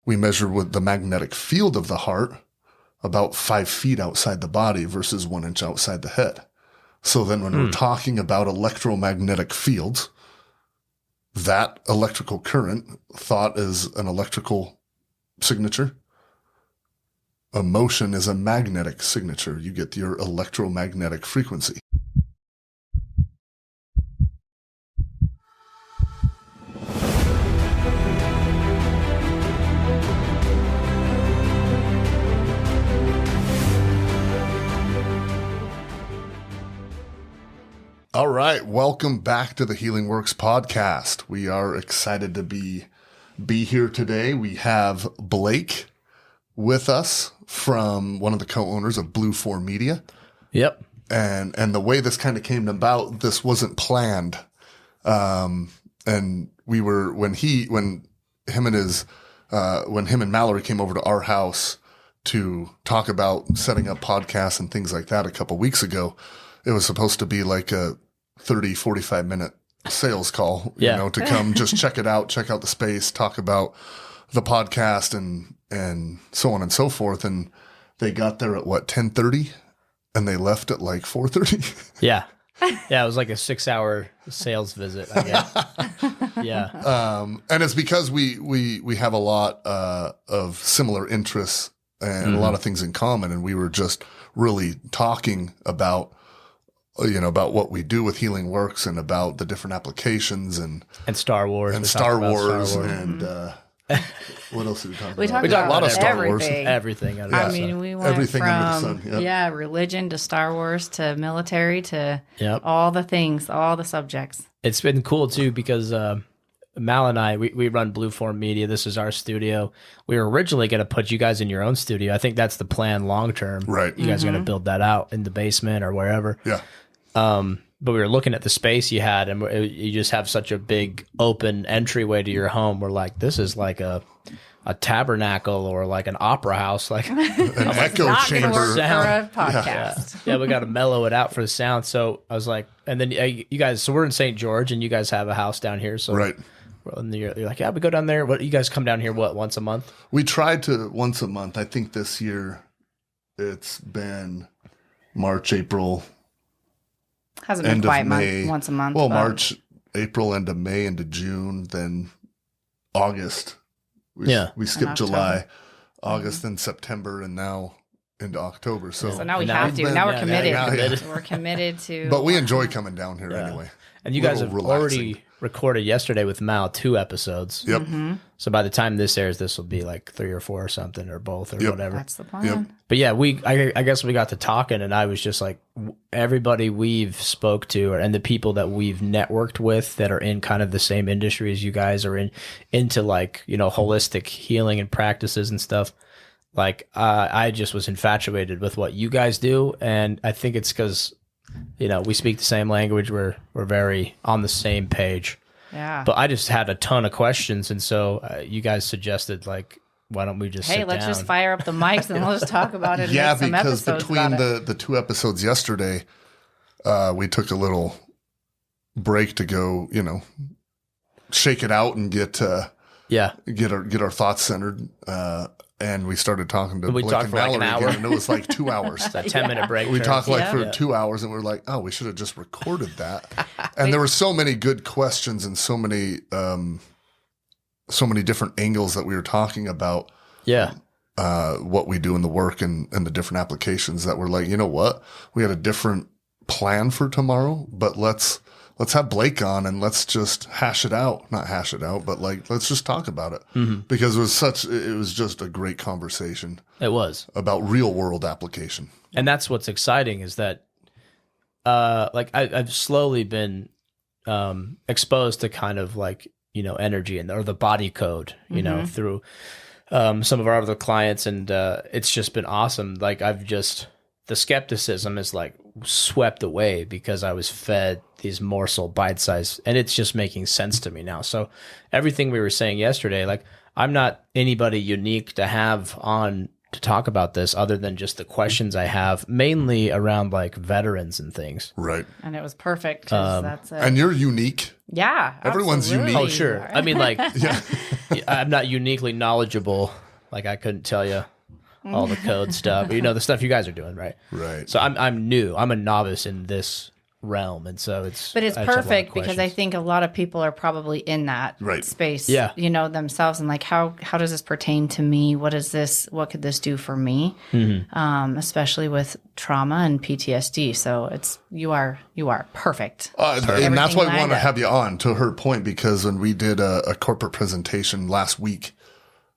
we measured with the magnetic field of the heart about 5 feet outside the body versus 1 inch outside the head. So then when we're talking about electromagnetic fields, that electrical current thought is an electrical signature. Emotion is a magnetic signature. You get your electromagnetic frequency. All right, welcome back to the Healing Works podcast. We are excited to be here today. We have Blake with us, from one of the co-owners of Blue 4 Media. Yep. And the way this kind of came about, this wasn't planned. And we were, when him and Mallory came over to our house to talk about setting up podcasts and things like that a couple weeks ago, it was supposed to be like a 30, 45 minute sales call, to come just check it out, check out the space, talk about the podcast and so on and so forth. And they got there at 10:30 and they left at like 4:30. Yeah. Yeah. It was like a 6-hour sales visit, I guess. Yeah. And it's because we have a lot of similar interests and a lot of things in common. And we were just really talking about what we do with Healing Works and about the different applications and Star Wars. And Star Wars. And what else did we talk about? We talked about a lot of Star Wars. Everything. I mean, we went everything from under the sun. Yep. Religion to Star Wars to military to Yep. all the things, all the subjects. It's been cool too because Mal and I, we run Blue 4 Media. This is our studio. We were originally going to put you guys in your own studio. I think that's the plan long term. Right. You guys are going to build that out in the basement or wherever. Yeah. But we were looking at the space you had, and you just have such a big open entryway to your home. We're like, this is like a tabernacle or like an opera house, like an echo Not chamber gonna work sound. for a podcast. Yeah, we got to mellow it out for the sound. So I was like, and then you guys, so we're in St. George, and you guys have a house down here. So right. And you're like, yeah, we go down there. What, you guys come down here, once a month? We tried to once a month. I think this year it's been March, April. Hasn't been quite once a month. Well, March, April, end of May, into June, then August. We skipped July, August, then September, and now into October. So now we have to. Now we're committed. Yeah. We're committed to. But we enjoy coming down here anyway. And you guys have already recorded yesterday with Mal 2 episodes. Yep. So by the time this airs, this will be like 3 or 4 or something, or both, or whatever. That's the plan. Yep. But yeah, I guess we got to talking, and I was just like, everybody we've spoke to, and the people that we've networked with that are in kind of the same industry as you guys are into like, holistic healing and practices and stuff. Like, I just was infatuated with what you guys do. And I think it's because, we speak the same language. We're very on the same page. Yeah. But I just had a ton of questions. And so you guys suggested, like, why don't we just sit let's down? just fire up the mics and let's talk about it. Yeah, and make some because episodes between about the 2 episodes yesterday, we took a little break to go, shake it out and get our thoughts centered. And we started talking to Blake and Mallory again, and it was like 2 hours. It's a 10-minute break. We talked for 2 hours, and we're like, oh, we should have just recorded that. And there were so many good questions and so many different angles that we were talking about. Yeah. What we do in the work and the different applications that we're like, you know what? We had a different plan for tomorrow, but let's have Blake on and let's just not hash it out, but like, let's just talk about it because it was just a great conversation. It was about real world application. And that's what's exciting is that, I've slowly been, exposed to kind of like, energy or the body code, through, some of our other clients. And, it's just been awesome. Like the skepticism is like swept away because I was fed these morsel bite-sized, and it's just making sense to me now. So everything we were saying yesterday, like I'm not anybody unique to have on to talk about this other than just the questions I have, mainly around like veterans and things. Right. And it was perfect. 'Cause that's it. And you're unique. Yeah. Everyone's absolutely. unique. Oh, sure. I mean, like, I'm not uniquely knowledgeable. Like, I couldn't tell you all the code stuff, the stuff you guys are doing, right? Right. So I'm new. I'm a novice in this realm, and so But it's perfect because I think a lot of people are probably in that space, themselves, and like, how does this pertain to me? What could this do for me? Mm-hmm. Especially with trauma and PTSD. So you are perfect. And that's why I want to have you on, to her point, because when we did a corporate presentation last week,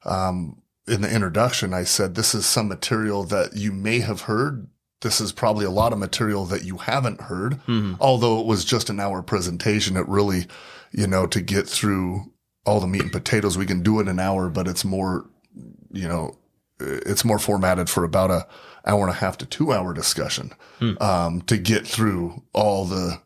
in the introduction, I said, this is some material that you may have heard. This is probably a lot of material that you haven't heard. Mm-hmm. Although it was just an hour presentation, it really, to get through all the meat and potatoes, we can do it in an hour, but it's more, it's more formatted for about an hour and a half to 2 hour discussion, to get through all the,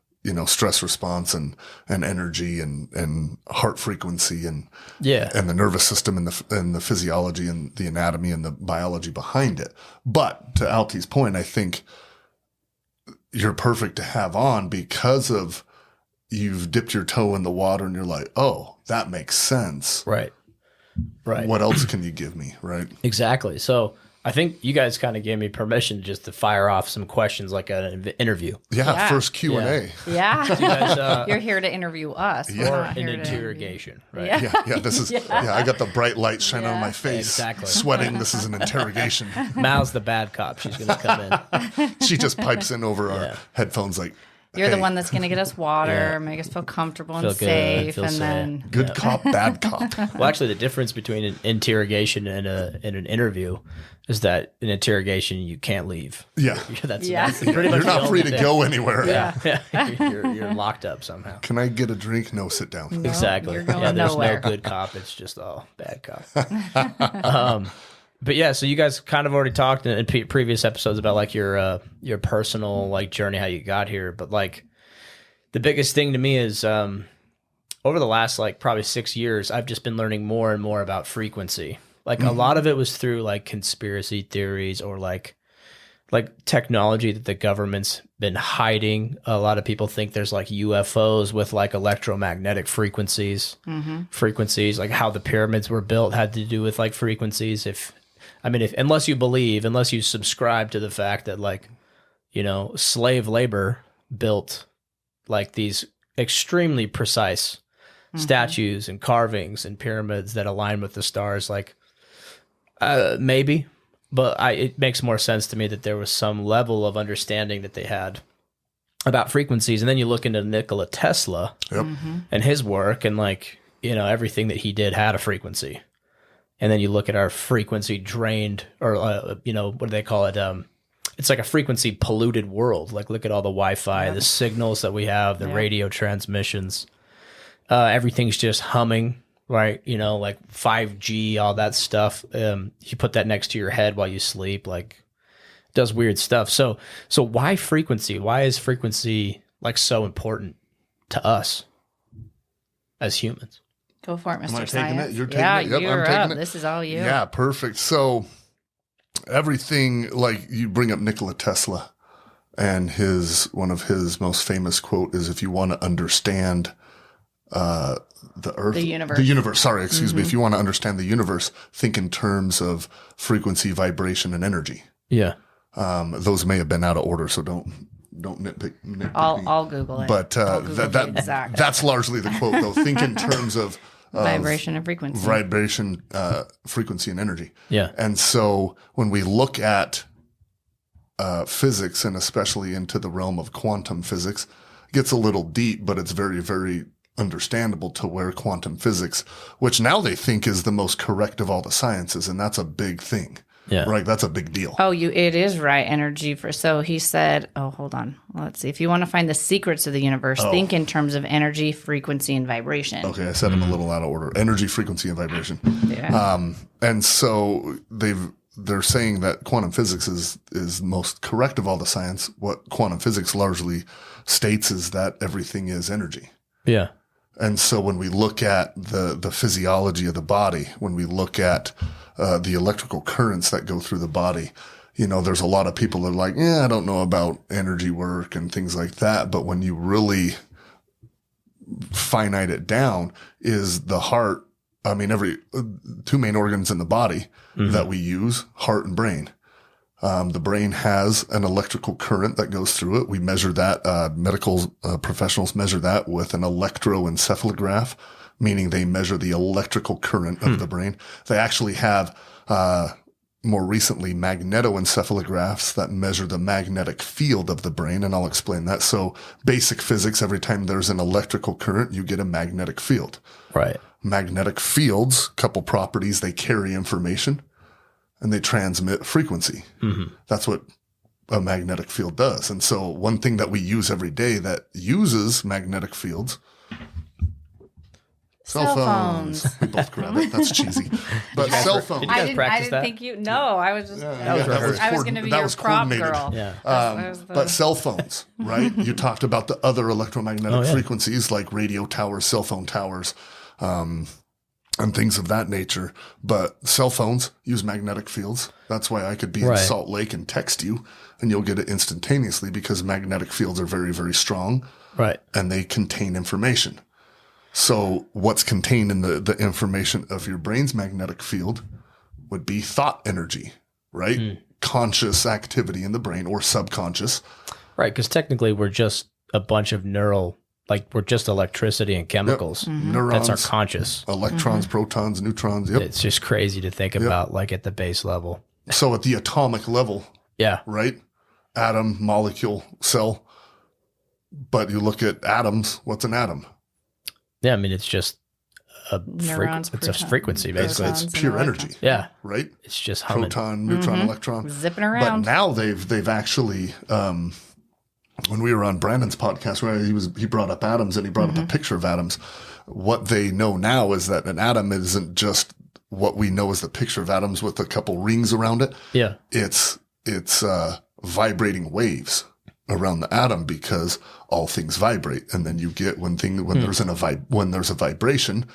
stress response and energy and heart frequency and the nervous system and the physiology and the anatomy and the biology behind it. But to Alti's point, I think you're perfect to have on because of you've dipped your toe in the water and you're like, oh, that makes sense. Right. What else can you give me? Right. Exactly. So I think you guys kind of gave me permission just to fire off some questions like an interview. Yeah. First Q&A. Yeah. You guys, you're here to interview us. Or an interrogation, right? Yeah. This is, I got the bright light shining on my face. Exactly. Sweating. This is an interrogation. Mal's the bad cop. She's going to come in. She just pipes in over our headphones like, you're the one that's going to get us water, make us feel comfortable and safe, and then good cop, bad cop. Well, actually, the difference between an interrogation and an interview is that in interrogation you can't leave. Yeah, that's pretty much. You're not free to go anywhere. You're locked up somehow. Can I get a drink? No, sit down. No, exactly. You're going there's nowhere. no good cop. It's just bad cop. But yeah, so you guys kind of already talked in previous episodes about like your personal like journey, how you got here. But like the biggest thing to me is over the last like probably 6 years, I've just been learning more and more about frequency. Like a lot of it was through like conspiracy theories or like technology that the government's been hiding. A lot of people think there's like UFOs with like electromagnetic frequencies, like how the pyramids were built had to do with like frequencies. Unless you subscribe to the fact that like, slave labor built like these extremely precise statues and carvings and pyramids that align with the stars, like maybe, but it makes more sense to me that there was some level of understanding that they had about frequencies. And then you look into Nikola Tesla and his work and like, everything that he did had a frequency. And then you look at our frequency drained, or, what do they call it? It's like a frequency polluted world. Like, look at all the Wi-Fi, the signals that we have, the radio transmissions. Everything's just humming, right? Like 5G, all that stuff. You put that next to your head while you sleep, like, it does weird stuff. So why frequency? Why is frequency like so important to us as humans? Go for it, Mr. Am I taking Science. it? You're taking it? Yep, you're I'm taking up. it. This is all you. Yeah, perfect. So everything, like you bring up Nikola Tesla, and one of his most famous quote is, if you want to understand the earth, the universe, sorry, excuse me. If you want to understand the universe, think in terms of frequency, vibration, and energy. Yeah. Those may have been out of order, so don't nitpick. I'll Google it. But that's largely the quote, though. Think in terms of vibration and frequency. Vibration, frequency, and energy. Yeah. And so when we look at physics, and especially into the realm of quantum physics, it gets a little deep, but it's very, very understandable to where quantum physics, which now they think is the most correct of all the sciences, and that's a big thing. Yeah. Right. That's a big deal. Oh, it is right. Energy so he said, hold on. Let's see. If you want to find the secrets of the universe, think in terms of energy, frequency, and vibration. Okay. I said them a little out of order. Energy, frequency, and vibration. Yeah. And so they're saying that quantum physics is most correct of all the science. What quantum physics largely states is that everything is energy. Yeah. And so when we look at the physiology of the body, when we look at the electrical currents that go through the body, there's a lot of people that are like, I don't know about energy work and things like that. But when you really finite it down, is the heart, every two main organs in the body that we use, heart and brain. The brain has an electrical current that goes through it. We measure that. Medical professionals measure that with an electroencephalograph, meaning they measure the electrical current of the brain. They actually have, more recently, magnetoencephalographs that measure the magnetic field of the brain. And I'll explain that. So basic physics, every time there's an electrical current, you get a magnetic field. Right. Magnetic fields, couple properties, they carry information and they transmit frequency. That's what a magnetic field does. And so one thing that we use every day that uses magnetic fields, cell phones. We both grab it. That's cheesy. But cell phones. Did you guys practice that? I didn't think you. No, I was just. I was going to be your prop girl. Yeah. But cell phones, right? You talked about the other electromagnetic frequencies like radio towers, cell phone towers, and things of that nature. But cell phones use magnetic fields. That's why I could be in Salt Lake and text you, and you'll get it instantaneously because magnetic fields are very, very strong. Right. And they contain information. So what's contained in the information of your brain's magnetic field would be thought energy, right? Conscious activity in the brain or subconscious. Right, because technically we're just a bunch of we're just electricity and chemicals. Neurons. That's our conscious. Electrons, protons, neutrons. Yep. It's just crazy to think about at the base level. So at the atomic level, right? Atom, molecule, cell. But you look at atoms, what's an atom? Yeah, it's just it's a frequency, basically. It's pure energy. Yeah. Right? It's just humming. Proton, neutron, electron. Zipping around. But now they've actually, when we were on Brandon's podcast, where he brought up atoms and he brought up a picture of atoms. What they know now is that an atom isn't just what we know as the picture of atoms with a couple rings around it. Yeah. It's vibrating waves around the atom because all things vibrate. And then you get when there's a vibration,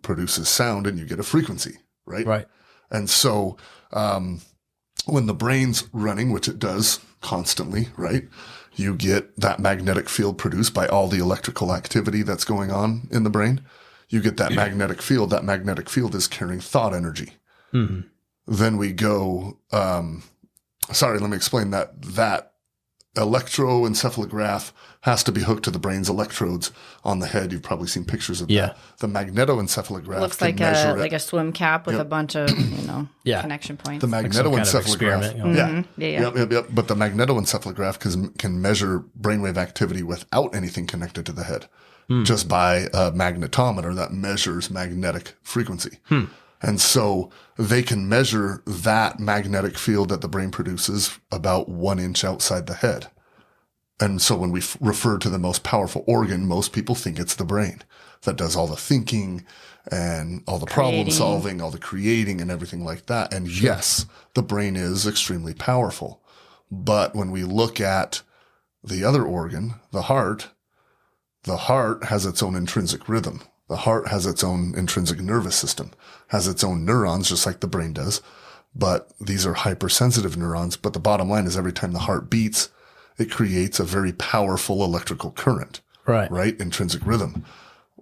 produces sound and you get a frequency, right? Right. And so, when the brain's running, which it does constantly, right? You get that magnetic field produced by all the electrical activity that's going on in the brain. You get that magnetic field. That magnetic field is carrying thought energy. Then we go, let me explain that electroencephalograph has to be hooked to the brain's electrodes on the head. You've probably seen pictures of that. The magnetoencephalograph looks like a swim cap with a bunch of connection points. The magnetoencephalograph, yep. But the magnetoencephalograph can measure brainwave activity without anything connected to the head, just by a magnetometer that measures magnetic frequency. And so they can measure that magnetic field that the brain produces about 1 inch outside the head. And so when we refer to the most powerful organ, most people think it's the brain that does all the thinking and all the problem solving, all the creating and everything like that. And yes, the brain is extremely powerful. But when we look at the other organ, the heart has its own intrinsic rhythm. The heart has its own intrinsic nervous system, has its own neurons, just like the brain does. But these are hypersensitive neurons. But the bottom line is every time the heart beats, it creates a very powerful electrical current, right? Intrinsic rhythm.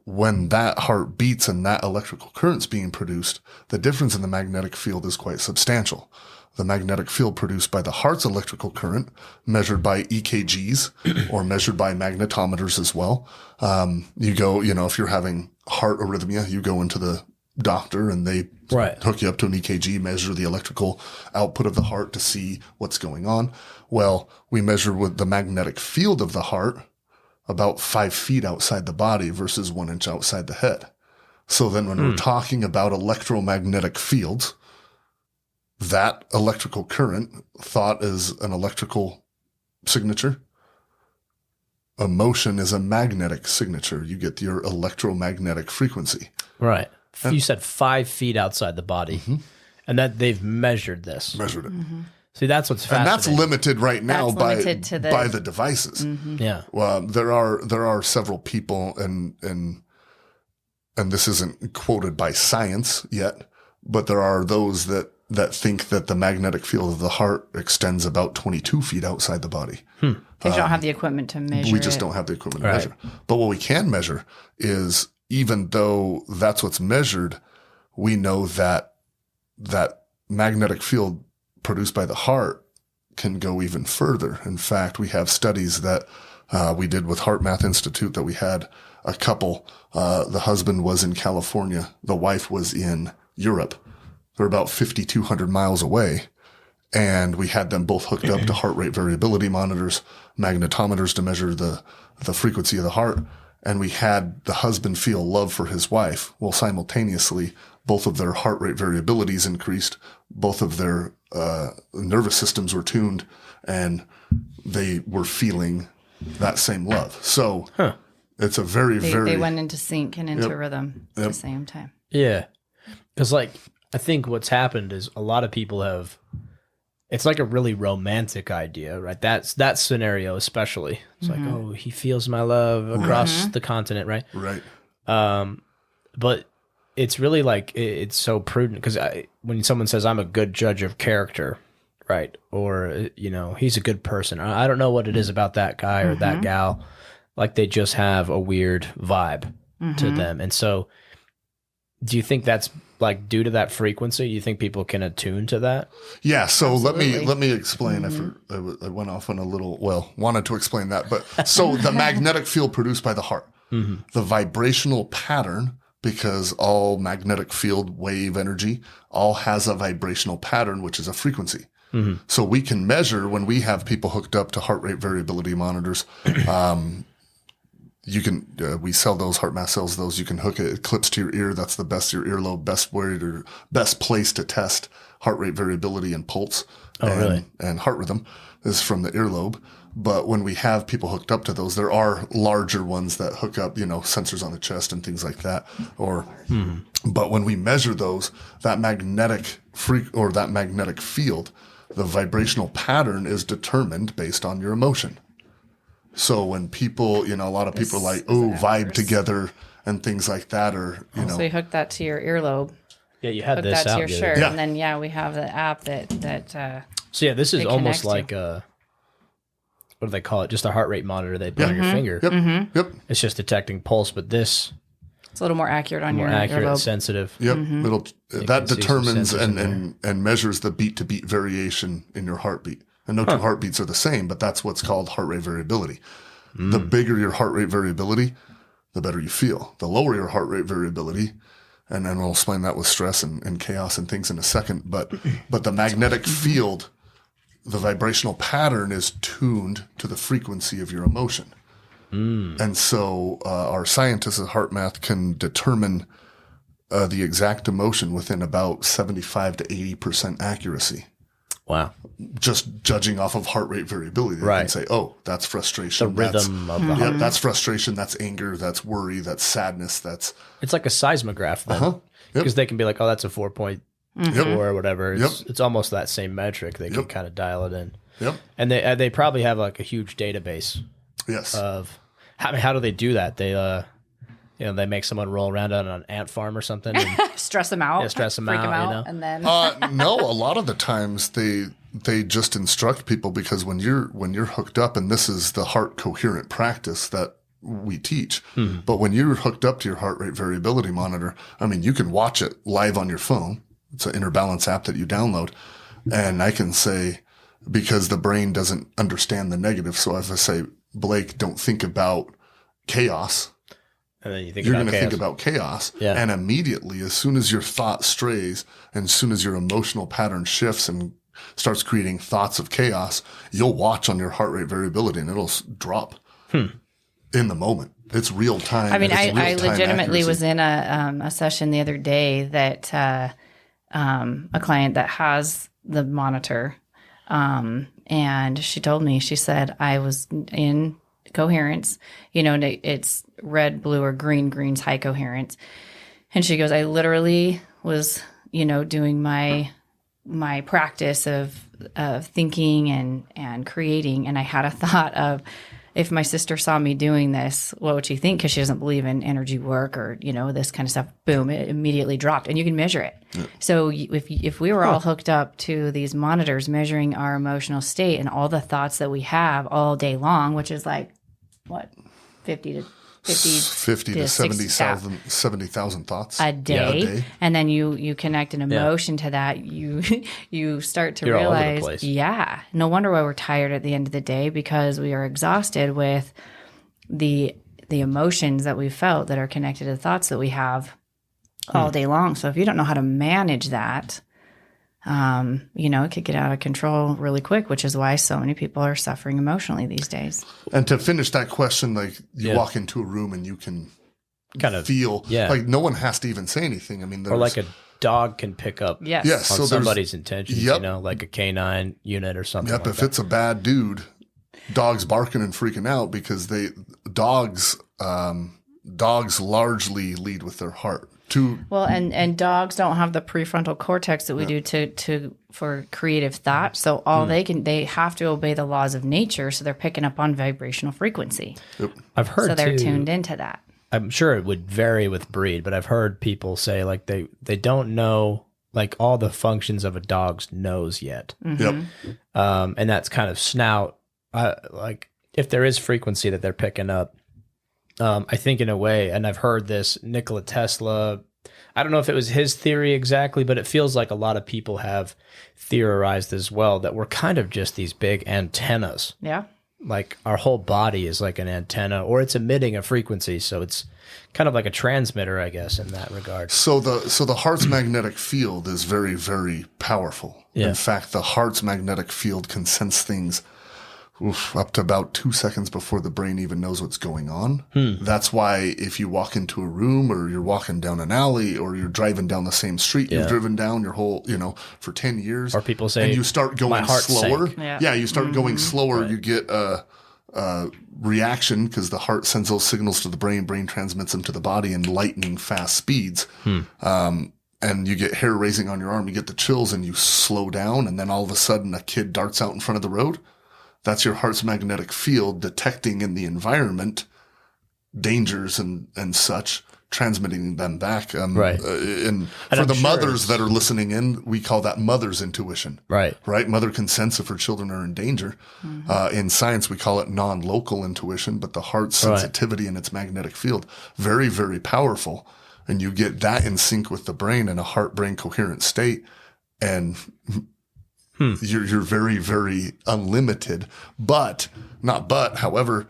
When that heart beats and that electrical current's being produced, the difference in the magnetic field is quite substantial. The magnetic field produced by the heart's electrical current, measured by EKGs or measured by magnetometers as well. You go, if you're having heart arrhythmia, you go into the doctor and they hook you up to an EKG, measure the electrical output of the heart to see what's going on. Well, we measure with the magnetic field of the heart about 5 feet outside the body versus 1 inch outside the head. So then when we're talking about electromagnetic fields, that electrical current, thought is an electrical signature. Emotion is a magnetic signature. You get your electromagnetic frequency. Right. You said 5 feet outside the body, and that they've measured this. Measured it. See, that's what's fascinating. And that's limited right now by the devices. Mm-hmm. Yeah. Well, there are several people, and this isn't quoted by science yet, but there are those that think that the magnetic field of the heart extends about 22 feet outside the body. They don't have the equipment to measure. We just don't have the equipment to measure. But what we can measure is, even though that's what's measured, we know that magnetic field produced by the heart can go even further. In fact, we have studies that we did with Heart Math Institute that we had a couple. The husband was in California. The wife was in Europe. They're about 5,200 miles away. And we had them both hooked up to heart rate variability monitors, magnetometers to measure the frequency of the heart. And we had the husband feel love for his wife. Well, simultaneously, both of their heart rate variabilities increased. Both of their nervous systems were tuned, and they were feeling that same love. So it's a they went into sync and into rhythm at the same time. Yeah. Because, like, I think what's happened is a lot of people have, it's like a really romantic idea, right? That scenario especially. It's like, oh, he feels my love across the continent, right? Right. But it's really like, it's so prudent, because when someone says, I'm a good judge of character, right? Or, he's a good person. I don't know what it is about that guy or that gal. Like, they just have a weird vibe to them. And so do you think that's like due to that frequency? You think people can attune to that? Yeah. So let me explain. I went off on wanted to explain that, but so the magnetic field produced by the heart, the vibrational pattern, because all magnetic field wave energy all has a vibrational pattern, which is a frequency. So we can measure when we have people hooked up to heart rate variability monitors. You can, we sell those heart math cells, those you can hook it clips to your ear. That's the best, your earlobe, best place to test heart rate variability and pulse and heart rhythm is from the earlobe. But when we have people hooked up to those, there are larger ones that hook up, sensors on the chest and things like that. But when we measure those, that magnetic field, the vibrational pattern is determined based on your emotion. So when people, a lot of people are like, vibe together and things like that, or, So you hook that to your earlobe. Yeah, you had hook this that out to your shirt. Yeah. And then, we have the app that so yeah, this is almost like what do they call it? Just a heart rate monitor they put on your finger. Yep. It's just detecting pulse, but it's a little more accurate on your earlobe. Sensitive. Yep. That determines and measures the beat to beat variation in your heartbeat. And no two heartbeats are the same, but that's what's called heart rate variability. The bigger your heart rate variability, the better you feel. The lower your heart rate variability, and then we'll explain that with stress and chaos and things in a second. But the magnetic field, the vibrational pattern is tuned to the frequency of your emotion. And so our scientists at Heart Math can determine the exact emotion within about 75 to 80% accuracy. Wow. Just judging off of heart rate variability. They can say, that's frustration. The rhythm of the heart. Yeah, that's frustration. That's anger. That's worry. That's sadness. It's like a seismograph then. Because they can be like, that's a 4.4 or whatever. It's almost that same metric. They can kind of dial it in. Yep. And they probably have like a huge database. Yes. Of how do they do that? They they make someone roll around on an ant farm or something. And stress them out. Yeah, stress them out. Freak them out. And then no, a lot of the times they just instruct people, because when you're hooked up, and this is the heart coherent practice that we teach, but when you're hooked up to your heart rate variability monitor, you can watch it live on your phone. It's an Inner Balance app that you download. And I can say, because the brain doesn't understand the negative. So if I say, Blake, don't think about chaos, and then you're going to think about chaos. Yeah. And immediately, as soon as your thought strays, and as soon as your emotional pattern shifts and starts creating thoughts of chaos, you'll watch on your heart rate variability and it'll drop in the moment. It's real time. I legitimately was in a session the other day that a client that has the monitor, and she told me, she said, I was in coherence, and it's red, blue, or green. Green's high coherence. And she goes, I literally was, doing my my practice of thinking and creating. And I had a thought of, if my sister saw me doing this, what would she think? Because she doesn't believe in energy work or, this kind of stuff. Boom, it immediately dropped. And you can measure it. Yeah. So if we were all hooked up to these monitors measuring our emotional state and all the thoughts that we have all day long, which is like, what, 50 to 70,000 thoughts a day. And then you connect an emotion to that. You start to realize, no wonder why we're tired at the end of the day, because we are exhausted with the emotions that we felt that are connected to the thoughts that we have all day long. So if you don't know how to manage that, it could get out of control really quick, which is why so many people are suffering emotionally these days. And to finish that question, like you walk into a room and you can kind of feel like no one has to even say anything. I mean, or like a dog can pick up on somebody's intentions, like a canine unit or something. If it's a bad dude, dogs barking and freaking out because dogs largely lead with their heart. And dogs don't have the prefrontal cortex that we do for creative thought. So they have to obey the laws of nature. So they're picking up on vibrational frequency. Yep. I've heard so they're tuned into that. I'm sure it would vary with breed, but I've heard people say like they don't know like all the functions of a dog's nose yet. Mm-hmm. Yep. And that's kind of snout. Like if there is frequency that they're picking up. I think in a way, and I've heard this, Nikola Tesla, I don't know if it was his theory exactly, but it feels like a lot of people have theorized as well that we're kind of just these big antennas. Yeah. Like our whole body is like an antenna, or it's emitting a frequency. So it's kind of like a transmitter, I guess, in that regard. So the heart's magnetic field is very, very powerful. Yeah. In fact, the heart's magnetic field can sense things up to about 2 seconds before the brain even knows what's going on. That's why if you walk into a room or you're walking down an alley or you're driving down the same street you've driven down your whole, for 10 years. Or people say, and you start going slower. You start going slower. Right. You get a reaction because the heart sends those signals to the brain. Brain transmits them to the body in lightning fast speeds. And you get hair raising on your arm. You get the chills and you slow down. And then all of a sudden a kid darts out in front of the road. That's your heart's magnetic field detecting in the environment dangers and such, transmitting them back. Right. And for the mothers that are listening in, we call that mother's intuition. Right. Right. Mother can sense if her children are in danger. Mm-hmm. In science, we call it non-local intuition, but the heart's sensitivity in its magnetic field, very, very powerful. And you get that in sync with the brain in a heart-brain coherent state. And you're very, very unlimited, however,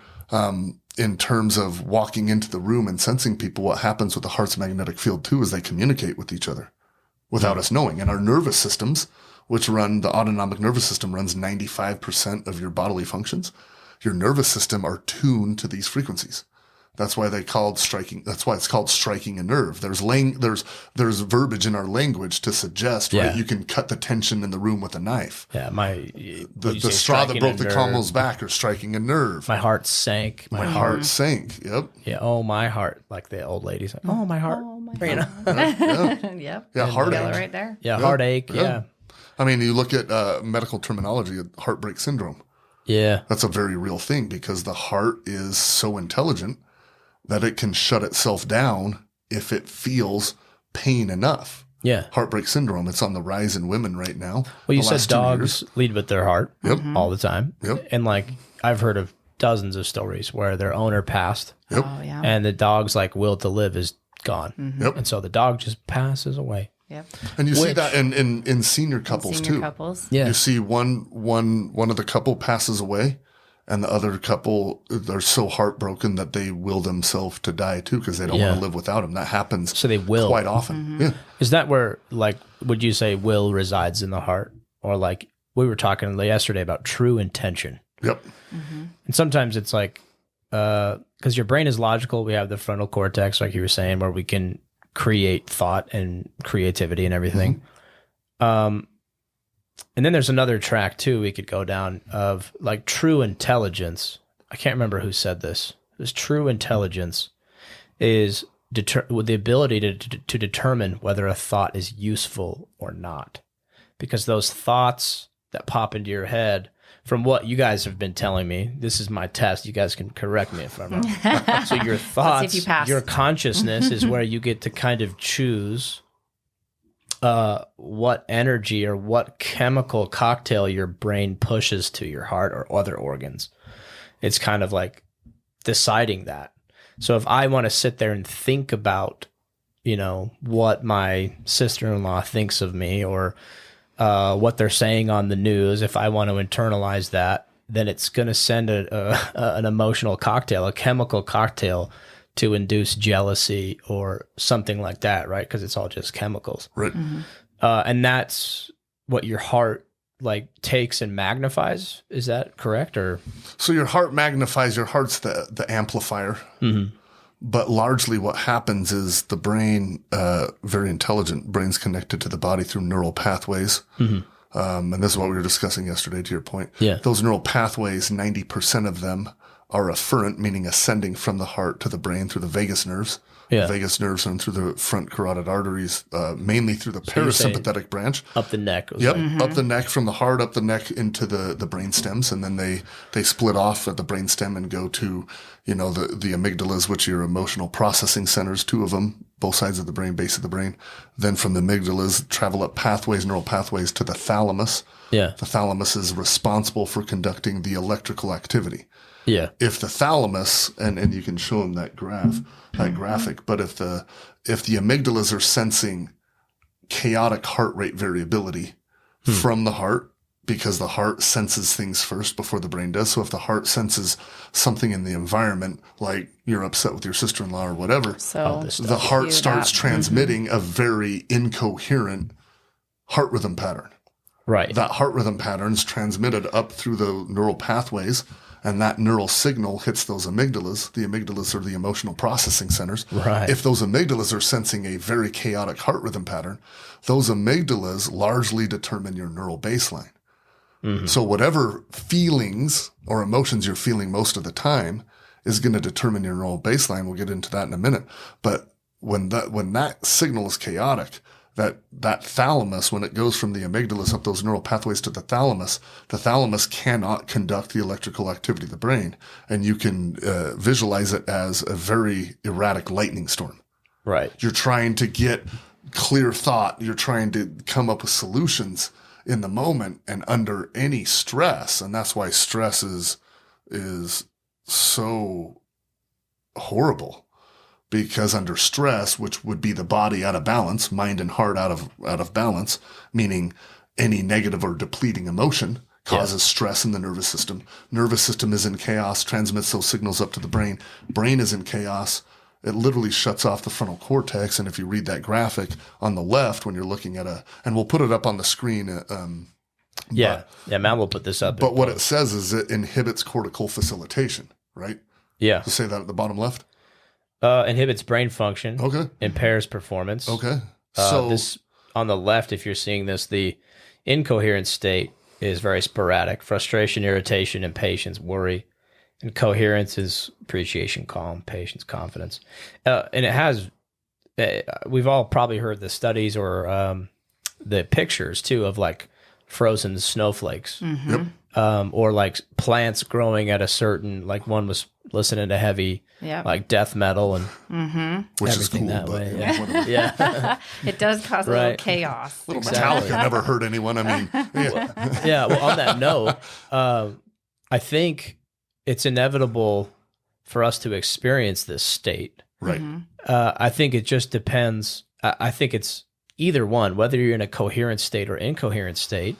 in terms of walking into the room and sensing people, what happens with the heart's magnetic field too is they communicate with each other without us knowing. And our nervous systems, the autonomic nervous system runs 95% of your bodily functions. Your nervous system are tuned to these frequencies. That's why it's called striking a nerve. There's verbiage in our language to suggest, right? You can cut the tension in the room with a knife. Yeah, the straw that broke the camel's back or striking a nerve. My heart sank. My heart sank. Yep. Yeah. Oh, my heart. Like the old ladies. Like, oh, my heart. Oh, my heart. Yep. Yeah. Heartache right there. Yeah. Heartache. Yeah. I mean, you look at medical terminology, heartbreak syndrome. Yeah. That's a very real thing because the heart is so intelligent that it can shut itself down if it feels pain enough. Yeah. Heartbreak syndrome. It's on the rise in women right now. Well, you said dogs lead with their heart all the time. Yep. And like, I've heard of dozens of stories where their owner passed. Yep. Oh, yeah. And the dog's like will to live is gone. Mm-hmm. Yep. And so the dog just passes away. Yep. And you see that in senior couples too. Couples. Yeah. You see one of the couple passes away and the other couple, they're so heartbroken that they will themselves to die too because they don't want to live without him. That happens so they will quite often. Mm-hmm. Yeah. Is that where, like, would you say will resides in the heart? Or like we were talking yesterday about true intention. Yep. Mm-hmm. And sometimes it's like, because your brain is logical. We have the frontal cortex, like you were saying, where we can create thought and creativity and everything. Mm-hmm. And then there's another track too we could go down of like true intelligence. I can't remember who said this. This true intelligence is with the ability to determine whether a thought is useful or not. because those thoughts that pop into your head, from what you guys have been telling me, this is my test. You guys can correct me if I'm wrong. So your thoughts, your consciousness is where you get to kind of choose what energy or what chemical cocktail your brain pushes to your heart or other organs. It's kind of like deciding that. So if I want to sit there and think about, what my sister-in-law thinks of me, or what they're saying on the news, if I want to internalize that, then it's going to send an emotional cocktail, a chemical cocktail, to induce jealousy or something like that, right? Because it's all just chemicals. Right. Mm-hmm. And that's what your heart takes and magnifies. Is that correct? Or so your heart magnifies, your heart's the amplifier. Mm-hmm. But largely what happens is the brain, very intelligent, brain's connected to the body through neural pathways. Mm-hmm. And this is what we were discussing yesterday, to your point. Yeah. Those neural pathways, 90% of them are afferent, meaning ascending from the heart to the brain through the vagus nerves. Yeah. The vagus nerves and through the front carotid arteries, mainly through the parasympathetic branch. Up the neck. Yep, up the neck, from the heart up the neck into the brain stems, and then they split off at the brain stem and go to, the amygdalas, which are your emotional processing centers, 2 of them, both sides of the brain, base of the brain. Then from the amygdalas, travel up neural pathways to the thalamus. Yeah. The thalamus is responsible for conducting the electrical activity. Yeah. If the thalamus, and you can show them that graphic, but if the amygdalas are sensing chaotic heart rate variability from the heart, because the heart senses things first before the brain does. So if the heart senses something in the environment, like you're upset with your sister-in-law or whatever, so the heart starts transmitting a very incoherent heart rhythm pattern. Right. That heart rhythm pattern's transmitted up through the neural pathways, and that neural signal hits those amygdalas. The amygdalas are the emotional processing centers. Right. If those amygdalas are sensing a very chaotic heart rhythm pattern, those amygdalas largely determine your neural baseline. Mm-hmm. So whatever feelings or emotions you're feeling most of the time is going to determine your neural baseline. We'll get into that in a minute. But when that signal is chaotic, that thalamus, when it goes from the amygdalas up those neural pathways to the thalamus cannot conduct the electrical activity of the brain. And you can visualize it as a very erratic lightning storm. Right. You're trying to get clear thought. You're trying to come up with solutions in the moment and under any stress. And that's why stress is so horrible. Because under stress, which would be the body out of balance, mind and heart out of balance, meaning any negative or depleting emotion causes stress in the nervous system. Nervous system is in chaos, transmits those signals up to the brain. Brain is in chaos. It literally shuts off the frontal cortex. And if you read that graphic on the left, when you're looking at and we'll put it up on the screen. Matt will put this up. But what it says is it inhibits cortical facilitation, right? Yeah. So say that at the bottom left. Inhibits brain function. Okay. Impairs performance. Okay. So this on the left, if you're seeing this, the incoherent state is very sporadic. Frustration, irritation, impatience, worry. And coherence is appreciation, calm, patience, confidence. And it has, we've all probably heard the studies or the pictures too of frozen snowflakes. Mm-hmm. Yep. Or plants growing at a certain, one was listening to heavy, death metal and which is cool, that but way. Yeah. It does cause a little chaos. Little Metallica never hurt anyone. I mean, Well, on that note, I think it's inevitable for us to experience this state. Right. Mm-hmm. I think it just depends. I think it's either one, whether you're in a coherent state or incoherent state.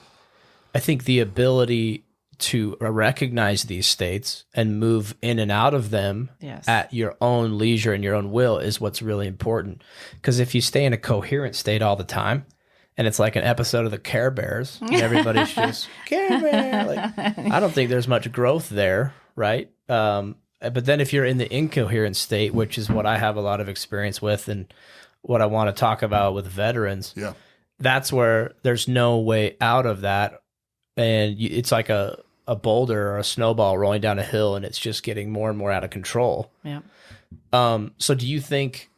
I think the ability to recognize these states and move in and out of them at your own leisure and your own will is what's really important. Because if you stay in a coherent state all the time, and it's like an episode of the Care Bears, and everybody's just Care Bear. I don't think there's much growth there, right? But then if you're in the incoherent state, which is what I have a lot of experience with, and what I want to talk about with veterans, that's where there's no way out of that. And it's like a boulder or a snowball rolling down a hill, and it's just getting more and more out of control. Yeah. So do you think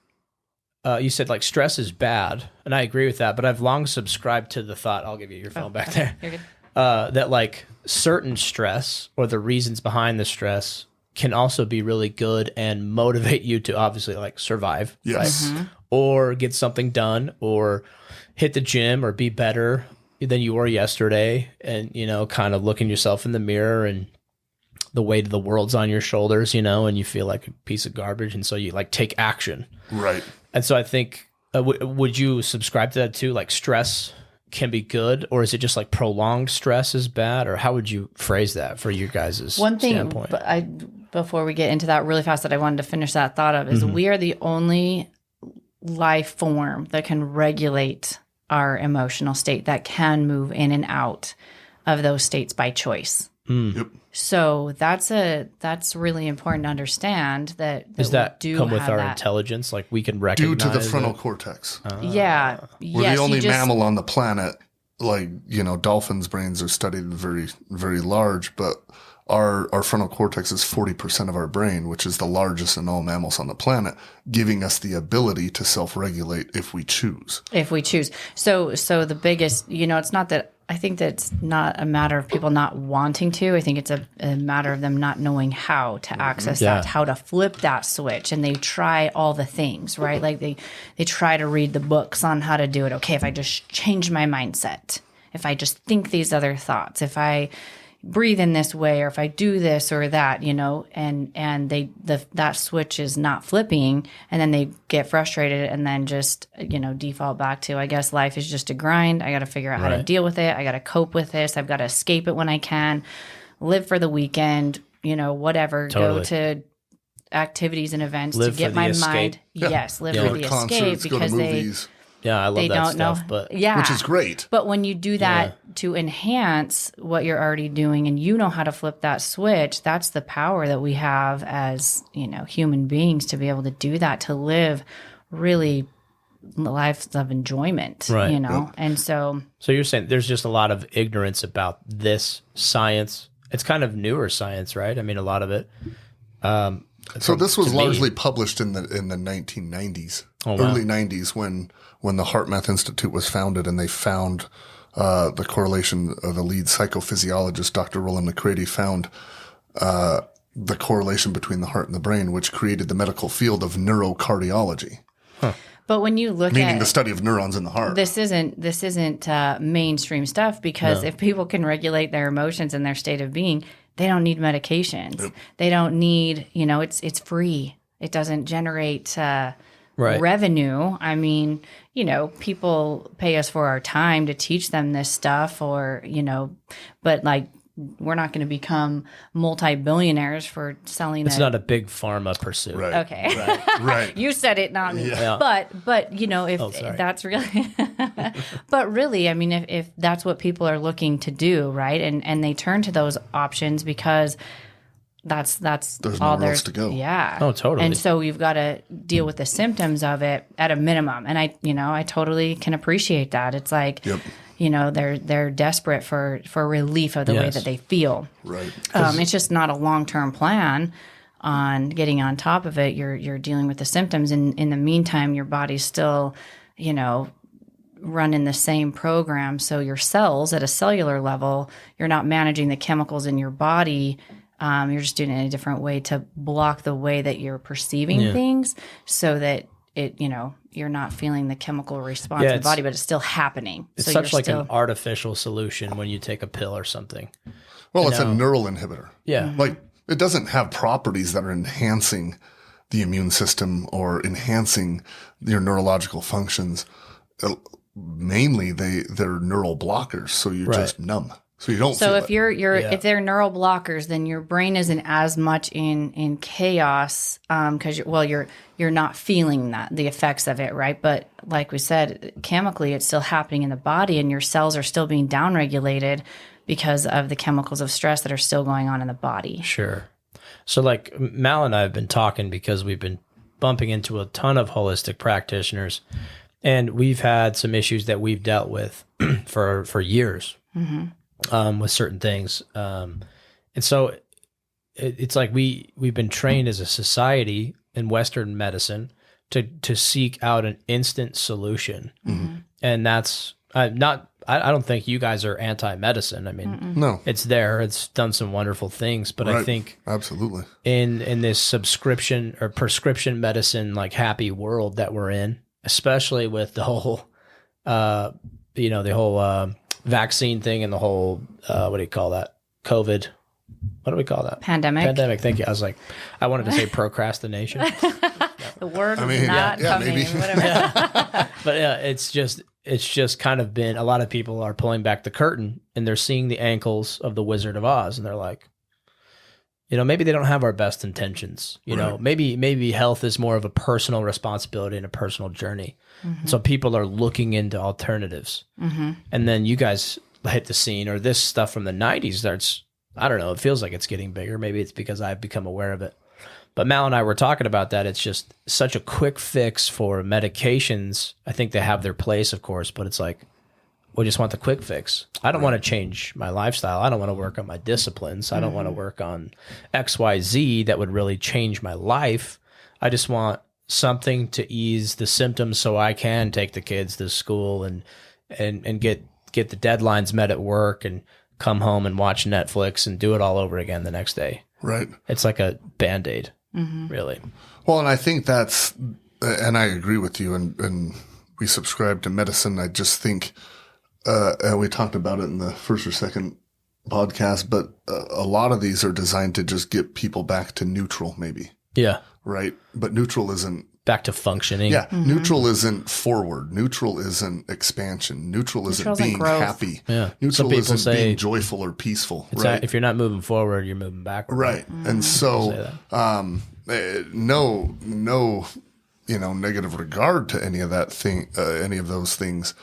you said like stress is bad, and I agree with that, but I've long subscribed to the thought, I'll give you your phone back there, you're good. That like certain stress or the reasons behind the stress can also be really good and motivate you to obviously like survive. Yes. Right? Or get something done or hit the gym or be better than you were yesterday, and, you know, kind of looking yourself in the mirror and the weight of the world's on your shoulders, you know, and you feel like a piece of garbage. And so you like take action. Right. And so I think, would you subscribe to that too? Like stress can be good, or is it just like prolonged stress is bad? Or how would you phrase that for your guys' standpoint? Before we get into that really fast that I wanted to finish that thought of is we are the only life form that can regulate our emotional state, that can move in and out of those states by choice. Yep. So that's really important to understand that does that do come with our that intelligence? Like we can recognize due to the frontal cortex. Yeah. We're the only mammal on the planet. Like, you know, dolphins' brains are studied very, very large, but our frontal cortex is 40% of our brain, which is the largest in all mammals on the planet, giving us the ability to self-regulate if we choose. If we choose. So the biggest, you know, it's not that, I think that's not a matter of people not wanting to. I think it's a matter of them not knowing how to access that, how to flip that switch. And they try all the things, right? Like they try to read the books on how to do it. Okay, if I just change my mindset, if I just think these other thoughts, if I breathe in this way, or if I do this or that, you know, and that switch is not flipping, and then they get frustrated and then just, you know, default back to, I guess life is just a grind. I got to figure out how to deal with it. I got to cope with this. I've got to escape it when I can, live for the weekend, you know, whatever, go to activities and events to get my mind. Yes. Live for the escape, because I love that stuff, but which is great. But when you do that to enhance what you're already doing, and you know how to flip that switch, that's the power that we have as, you know, human beings, to be able to do that, to live really lives of enjoyment, you know? And so you're saying there's just a lot of ignorance about this science. It's kind of newer science, right? I mean, a lot of it. So this was largely published in the 1990s, early 90s, when the HeartMath Institute was founded, and they found the correlation. The lead psychophysiologist, Dr. Roland McCready, found the correlation between the heart and the brain, which created the medical field of neurocardiology. Huh. But when you look meaning the study of neurons in the heart, this isn't mainstream stuff, because if people can regulate their emotions and their state of being, they don't need medications. Yep. They don't need, you know, it's free. It doesn't generate revenue. I mean, you know, people pay us for our time to teach them this stuff, or, you know, but like, we're not going to become multi-billionaires for selling It's not a big pharma pursuit. Right. Okay. Right. You said it, not me. Yeah. But you know, if that's really but really, I mean, if that's what people are looking to do, right? And they turn to those options because that's there's all nowhere else to go. Yeah. Oh, totally. And so we've got to deal with the symptoms of it at a minimum. And I totally can appreciate that. It's like, you know, they're desperate for relief of the way that they feel. Right. It's just not a long-term plan on getting on top of it. You're dealing with the symptoms, and in the meantime, your body's still, you know, running the same program. So your cells at a cellular level, you're not managing the chemicals in your body. You're just doing it in a different way to block the way that you're perceiving things, so that it, you know, you're not feeling the chemical response in the body, but it's still happening. It's such like an artificial solution when you take a pill or something. Well, it's a neural inhibitor. Yeah. Mm-hmm. Like, it doesn't have properties that are enhancing the immune system or enhancing your neurological functions. Mainly, they're neural blockers, so you're just numb. So you don't. So if it. if they're neural blockers, then your brain isn't as much in chaos, because you're not feeling the effects of it, right? But like we said, chemically, it's still happening in the body, and your cells are still being downregulated because of the chemicals of stress that are still going on in the body. Sure. So like Mal and I have been talking because we've been bumping into a ton of holistic practitioners, and we've had some issues that we've dealt with for years. Mm-hmm. With certain things. And so it's like we've been trained as a society in Western medicine to seek out an instant solution. And that's I don't think you guys are anti-medicine. I mean, no, it's there. It's done some wonderful things, but I think absolutely in this subscription or prescription medicine, like happy world that we're in, especially with the whole, the whole vaccine thing and the whole, what do you call that? COVID. What do we call that? Pandemic. Thank you. I wanted to say procrastination. The word is not coming. Maybe. Whatever. But yeah, it's just kind of been, a lot of people are pulling back the curtain and they're seeing the ankles of the Wizard of Oz and they're like, maybe they don't have our best intentions. Maybe health is more of a personal responsibility and a personal journey. So people are looking into alternatives. And then you guys hit the scene, or this stuff from the 90s starts, I don't know, it feels like it's getting bigger. Maybe it's because I've become aware of it. But Mal and I were talking about that. It's just such a quick fix for medications. I think they have their place, of course, but it's like, we just want the quick fix. I don't want to change my lifestyle. I don't want to work on my disciplines. I don't want to work on XYZ that would really change my life. I just want something to ease the symptoms so I can take the kids to school and get the deadlines met at work and come home and watch Netflix and do it all over again the next day. Right. It's like a Band-Aid, really. Well, and I think that's, and I agree with you, and we subscribe to medicine. I just think, and we talked about it in the first or second podcast, but a lot of these are designed to just get people back to neutral, maybe. Yeah. Right. But neutral isn't. Back to functioning. Yeah. Neutral isn't forward. Neutral isn't expansion. Neutral isn't being happy. Yeah. Neutral isn't being joyful or peaceful. Right. Not, if you're not moving forward, you're moving backward. Right. And so, no, negative regard to any of that thing, any of those things.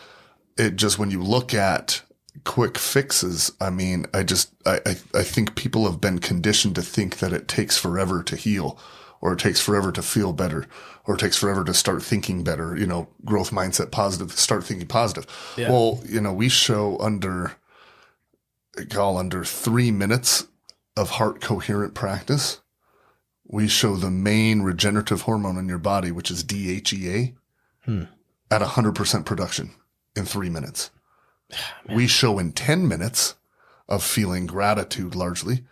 It just, when you look at quick fixes, I mean, I think people have been conditioned to think that it takes forever to heal, or it takes forever to feel better, or it takes forever to start thinking better, growth mindset positive, start thinking positive. Yeah. Well, we show under 3 minutes of heart coherent practice, we show the main regenerative hormone in your body, which is DHEA, at 100% production in 3 minutes. We show in 10 minutes of feeling gratitude largely,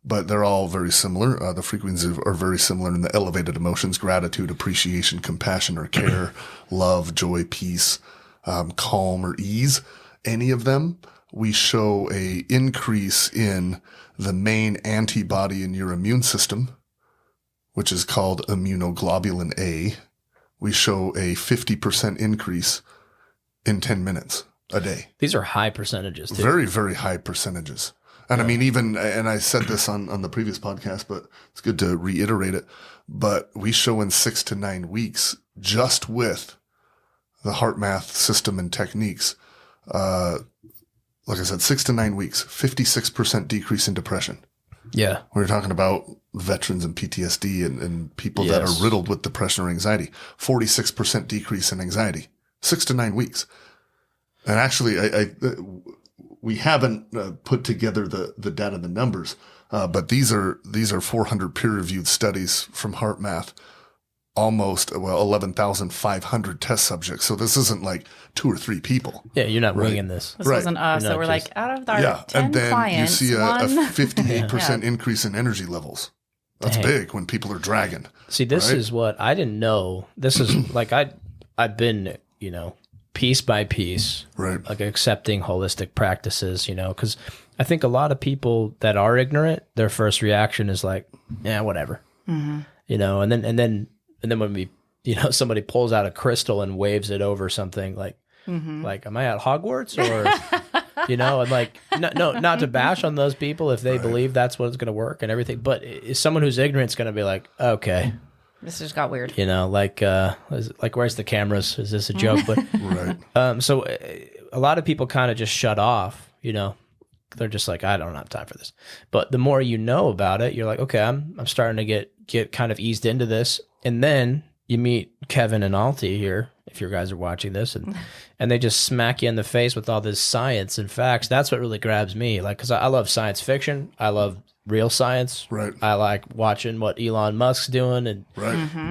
but they're all very similar. The frequencies are very similar in the elevated emotions: gratitude, appreciation, compassion or care, love, joy, peace, calm or ease. Any of them, we show a increase in the main antibody in your immune system, which is called immunoglobulin A. We show a 50% increase in 10 minutes a day. These are high percentages too. Very, very high percentages. And I mean, and I said this on the previous podcast, but it's good to reiterate it. But we show in 6 to 9 weeks, just with the heart math system and techniques, like I said, 6 to 9 weeks, 56% decrease in depression. Yeah. We're talking about veterans and PTSD and people that are riddled with depression or anxiety. 46% decrease in anxiety, 6 to 9 weeks. And actually, we haven't put together the data, the numbers, but these are 400 peer-reviewed studies from HeartMath, almost 11,500 test subjects. So this isn't like 2 or 3 people. Yeah, you're not winging this. This wasn't us. So we're like, out of our 10 and then clients, you see a 58% increase in energy levels. That's big when people are dragging. See, this is what I didn't know. This is like I've been, piece by piece, right? Like accepting holistic practices, because I think a lot of people that are ignorant, their first reaction is like, yeah, whatever, and then when we, somebody pulls out a crystal and waves it over something like, like, am I at Hogwarts or, and like, no, not to bash on those people if they believe that's what's going to work and everything, but is someone who's ignorant is going to be like, okay. This just got weird. Like where's the cameras? Is this a joke? But so a lot of people kind of just shut off. They're just like, I don't have time for this. But the more you know about it, you're like, okay, I'm starting to get kind of eased into this. And then you meet Kevin and Alti here. if you guys are watching this, and they just smack you in the face with all this science and facts. That's what really grabs me. Like, because I love science fiction. I love real science. Right. I like watching what Elon Musk's doing, and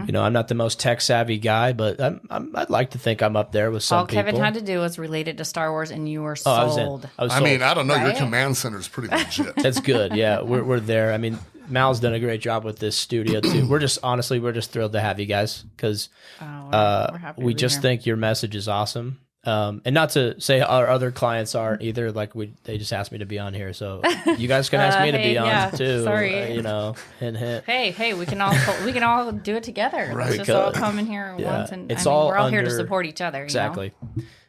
you know, I'm not the most tech savvy guy, but I'd like to think I'm up there with some people. All Kevin had to do was related to Star Wars, and you were sold. I mean, I don't know. Right? Your command center is pretty legit. That's good. Yeah, we're there. I mean, Mal's done a great job with this studio too. We're just thrilled to have you guys, because we just think your message is awesome. And not to say our other clients aren't either. Like they just asked me to be on here, so you guys can ask me to be on too. Sorry, you know, hint. Hey, we can all do it together. Right. Let's just all come in here once, and we're all here to support each other. Exactly,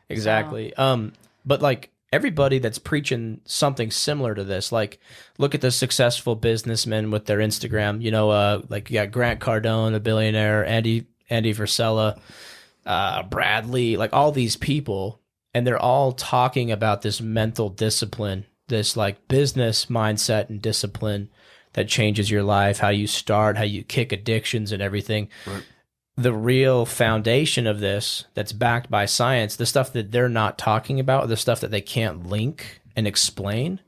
you know? But like everybody that's preaching something similar to this, like look at the successful businessmen with their Instagram. You know, like you got Grant Cardone, a billionaire, Andy Frisella. Bradley, like all these people, and they're all talking about this mental discipline, this like business mindset and discipline that changes your life, how you start, how you kick addictions and everything. Right. The real foundation of this that's backed by science, the stuff that they're not talking about, the stuff that they can't link and explain,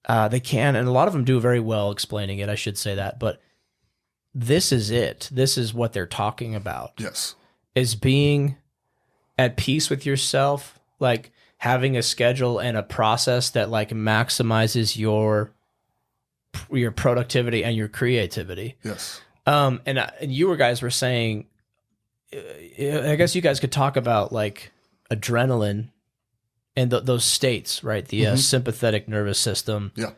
they can, and a lot of them do very well explaining it, I should say that, but this is it. This is what they're talking about. Yes. Is being at peace with yourself, like having a schedule and a process that like maximizes your productivity and your creativity. Yes. And you guys were saying, I guess you guys could talk about like adrenaline and those states, right? The sympathetic nervous system. Yeah.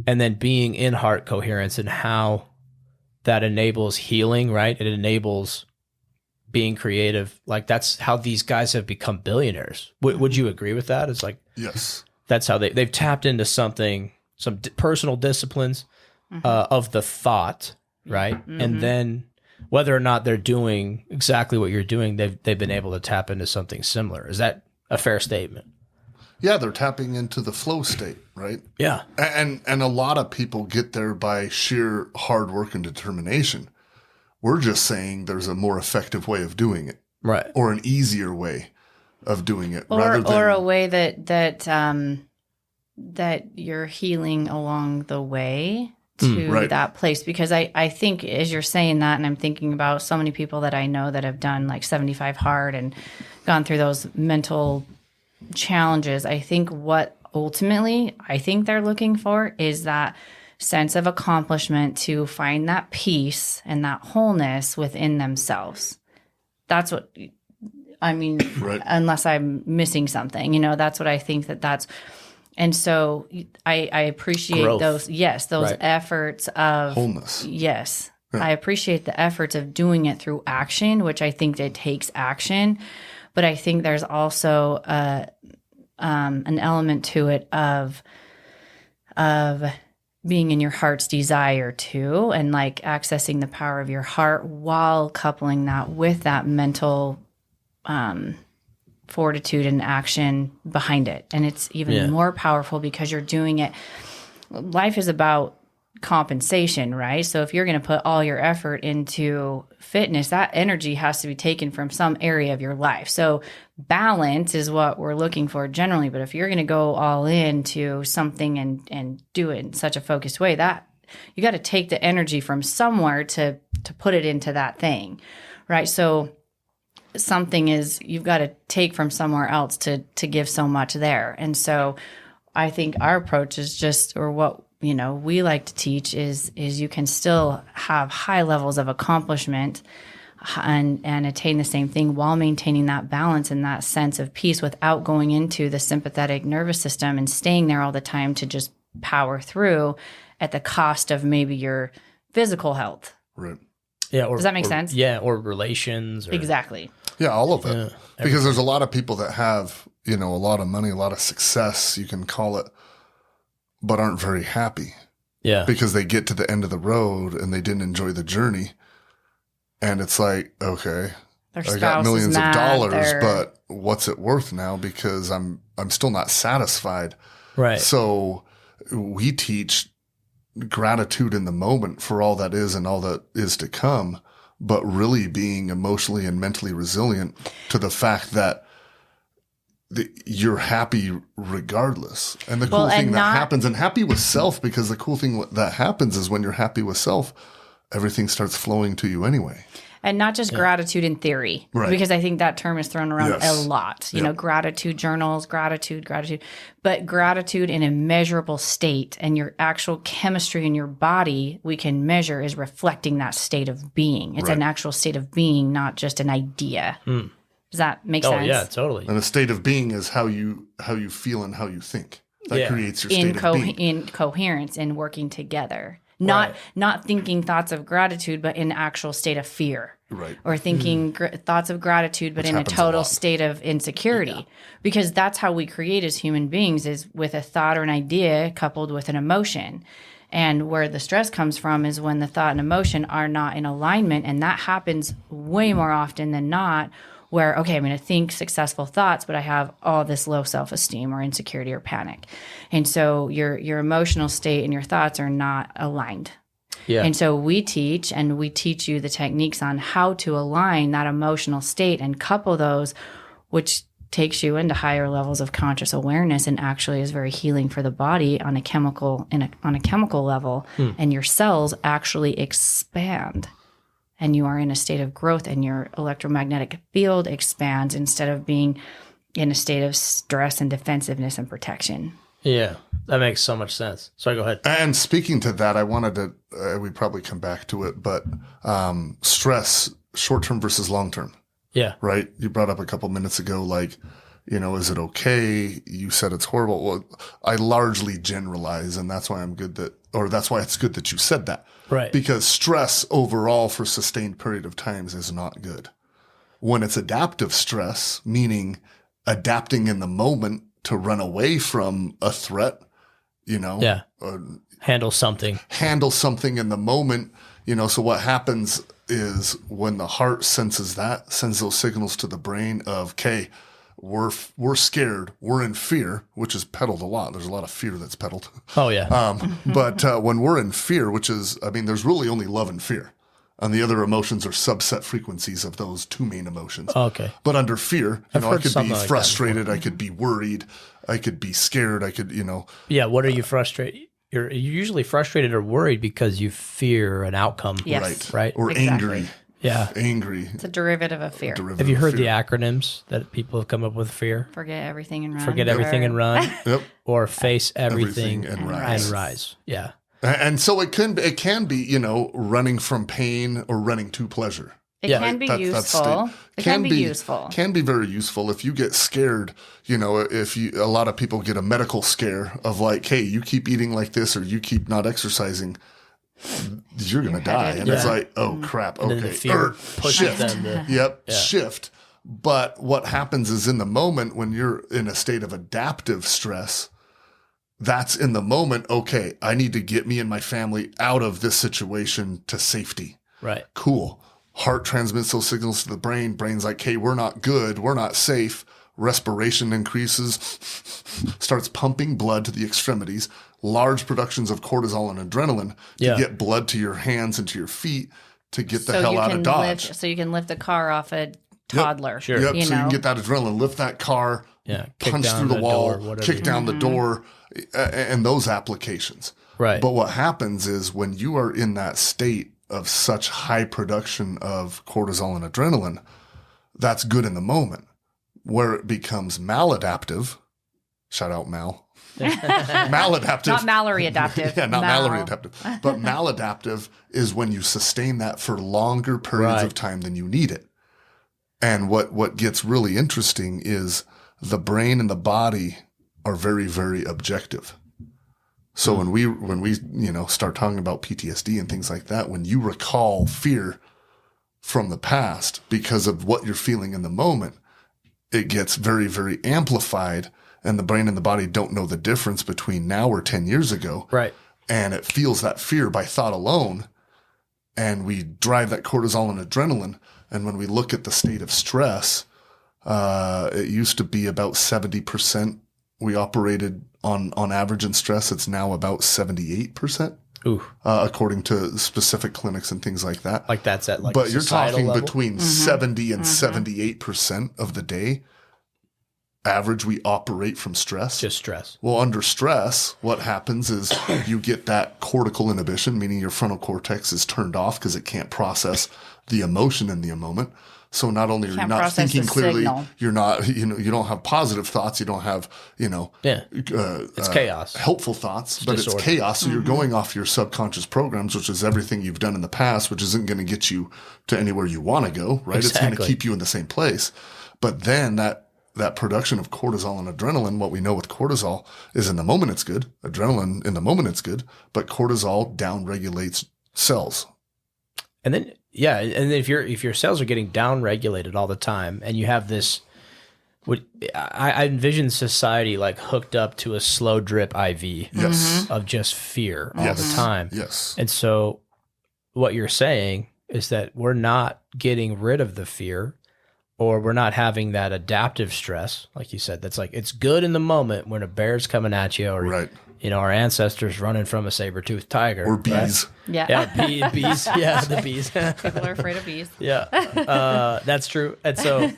And then being in heart coherence and how that enables healing, right? It enables being creative. Like that's how these guys have become billionaires. Would you agree with that? It's like, yes, that's how they've tapped into something, some personal disciplines of the thought, right? And then whether or not they're doing exactly what you're doing, they've been able to tap into something similar. Is that a fair statement? Yeah, they're tapping into the flow state, right? Yeah. And a lot of people get there by sheer hard work and determination. We're just saying there's a more effective way of doing it. Right. Or an easier way of doing it. Or a way that you're healing along the way to that place. Because I think as you're saying that, and I'm thinking about so many people that I know that have done like 75 hard and gone through those mental challenges, I think what ultimately I think they're looking for is that sense of accomplishment, to find that peace and that wholeness within themselves. That's what I mean, unless I'm missing something, you know, that's what I think that's. And so I appreciate growth. Those efforts of wholeness. Yes. Yeah. I appreciate the efforts of doing it through action, which I think it takes action. But I think there's also an element to it of being in your heart's desire too, and like accessing the power of your heart while coupling that with that mental fortitude and action behind it. And it's even more powerful because you're doing it. Life is about compensation, right? So if you're going to put all your effort into fitness, that energy has to be taken from some area of your life. So balance is what we're looking for generally. But if you're going to go all into something and do it in such a focused way, that you got to take the energy from somewhere to put it into that thing, right? So something is, you've got to take from somewhere else to give so much there. And so I think our approach is just, or what, you know, we like to teach is you can still have high levels of accomplishment and attain the same thing while maintaining that balance and that sense of peace without going into the sympathetic nervous system and staying there all the time to just power through at the cost of maybe your physical health. Right. Yeah. Does that make sense? Yeah. Or relations. Or, exactly. Yeah, all of it. Yeah, because there's a lot of people that have, you know, a lot of money, a lot of success, you can call it, but aren't very happy. Yeah. Because they get to the end of the road and they didn't enjoy the journey. And it's like, okay, I got millions of dollars, but what's it worth now? Because I'm still not satisfied. Right. So we teach gratitude in the moment for all that is and all that is to come, but really being emotionally and mentally resilient to the fact that you're happy regardless. And the cool thing that happens, and happy with self, because the cool thing that happens is when you're happy with self, everything starts flowing to you anyway. And not just gratitude in theory, because I think that term is thrown around a lot. You know, gratitude journals, gratitude, but gratitude in a measurable state, and your actual chemistry in your body we can measure is reflecting that state of being. It's an actual state of being, not just an idea. Does that make sense? Oh yeah, totally. And a state of being is how you feel and how you think. That creates your state of being. In coherence, in working together. Not thinking thoughts of gratitude, but in actual state of fear. Right. Or thinking thoughts of gratitude, but in a total state of insecurity. Yeah. Because that's how we create as human beings, is with a thought or an idea coupled with an emotion. And where the stress comes from is when the thought and emotion are not in alignment. And that happens way more often than not, where, okay, I'm going to think successful thoughts, but I have all this low self-esteem or insecurity or panic. And so your emotional state and your thoughts are not aligned. Yeah. And so we teach you the techniques on how to align that emotional state and couple those, which takes you into higher levels of conscious awareness and actually is very healing for the body on a chemical level. And your cells actually expand. And you are in a state of growth, and your electromagnetic field expands instead of being in a state of stress and defensiveness and protection. Yeah, that makes so much sense. Sorry, go ahead. And speaking to that, I wanted to, we'd probably come back to it, but stress, short-term versus long-term. Yeah. Right? You brought up a couple minutes ago, like, you know, is it okay? You said it's horrible. Well, I largely generalize, and that's why that's why it's good that you said that. Right. Because stress overall for sustained period of times is not good. When it's adaptive stress, meaning adapting in the moment to run away from a threat, you know. Yeah. Handle something in the moment, you know. So what happens is when the heart sends those signals to the brain of, okay, we're scared, we're in fear, which is peddled a lot. There's a lot of fear that's peddled. Oh yeah. But when we're in fear, which is, I mean, there's really only love and fear, and the other emotions are subset frequencies of those two main emotions. Okay. But under fear, I could be frustrated, I could be worried, I could be scared, I could, you know. Yeah. What are you frustrated? You're usually frustrated or worried because you fear an outcome. Yes. Right. Or angry. Yeah. Angry. It's a derivative of fear. Have you heard the acronyms that people have come up with fear? Forget everything and run. Forget everything and run. Yep. Or face everything and rise. And rise. Yeah. And so it can be, you know, running from pain or running to pleasure. It can be useful. It can be useful. Can be very useful if you get scared. You know, a lot of people get a medical scare of like, hey, you keep eating like this or you keep not exercising, you're going to die. And it's like, oh, crap. And okay. Then the fear pushes them to, shift. But what happens is in the moment when you're in a state of adaptive stress, that's in the moment, okay, I need to get me and my family out of this situation to safety. Right. Cool. Heart transmits those signals to the brain. Brain's like, hey, we're not good. We're not safe. Respiration increases, starts pumping blood to the extremities, large productions of cortisol and adrenaline to get blood to your hands and to your feet to get the hell out of Dodge. So you can lift a car off a toddler. Yep. Sure. Yep. So you can get that adrenaline, lift that car, punch through the wall, kick down the door, and those applications. Right. But what happens is when you are in that state of such high production of cortisol and adrenaline, that's good in the moment. Where it becomes maladaptive, shout out Mal. Maladaptive. Not Mallory adaptive. Yeah, not Mallory adaptive. But maladaptive is when you sustain that for longer periods of time than you need it. And what gets really interesting is the brain and the body are very, very objective. So when we start talking about PTSD and things like that, when you recall fear from the past because of what you're feeling in the moment, it gets very, very amplified, and the brain and the body don't know the difference between now or 10 years ago. Right. And it feels that fear by thought alone, and we drive that cortisol and adrenaline. And when we look at the state of stress, it used to be about 70% we operated on average in stress. It's now about 78%. according to specific clinics and things like that. Like that's at like but you're talking level? Between 70 and 78% of the day average we operate from stress. Just stress. Well, under stress, what happens is you get that cortical inhibition, meaning your frontal cortex is turned off because it can't process the emotion in the moment. So not only are you not thinking clearly, you're not, you don't have positive thoughts, you don't have, it's chaos, helpful thoughts, but it's chaos. So you're going off your subconscious programs, which is everything you've done in the past, which isn't going to get you to anywhere you want to go, right? Exactly. It's going to keep you in the same place. But then that production of cortisol and adrenaline, what we know with cortisol is in the moment it's good. Adrenaline in the moment it's good, but cortisol downregulates cells. And then, and if your cells are getting down-regulated all the time, and you have this, I envision society like hooked up to a slow drip IV of just fear all the time. Yes. And so what you're saying is that we're not getting rid of the fear, or we're not having that adaptive stress, like you said. That's like, it's good in the moment when a bear's coming at you, or our ancestors running from a saber-toothed tiger. Or bees. Right? Yeah, bees. Yeah, the bees. People are afraid of bees. Yeah, that's true. And so,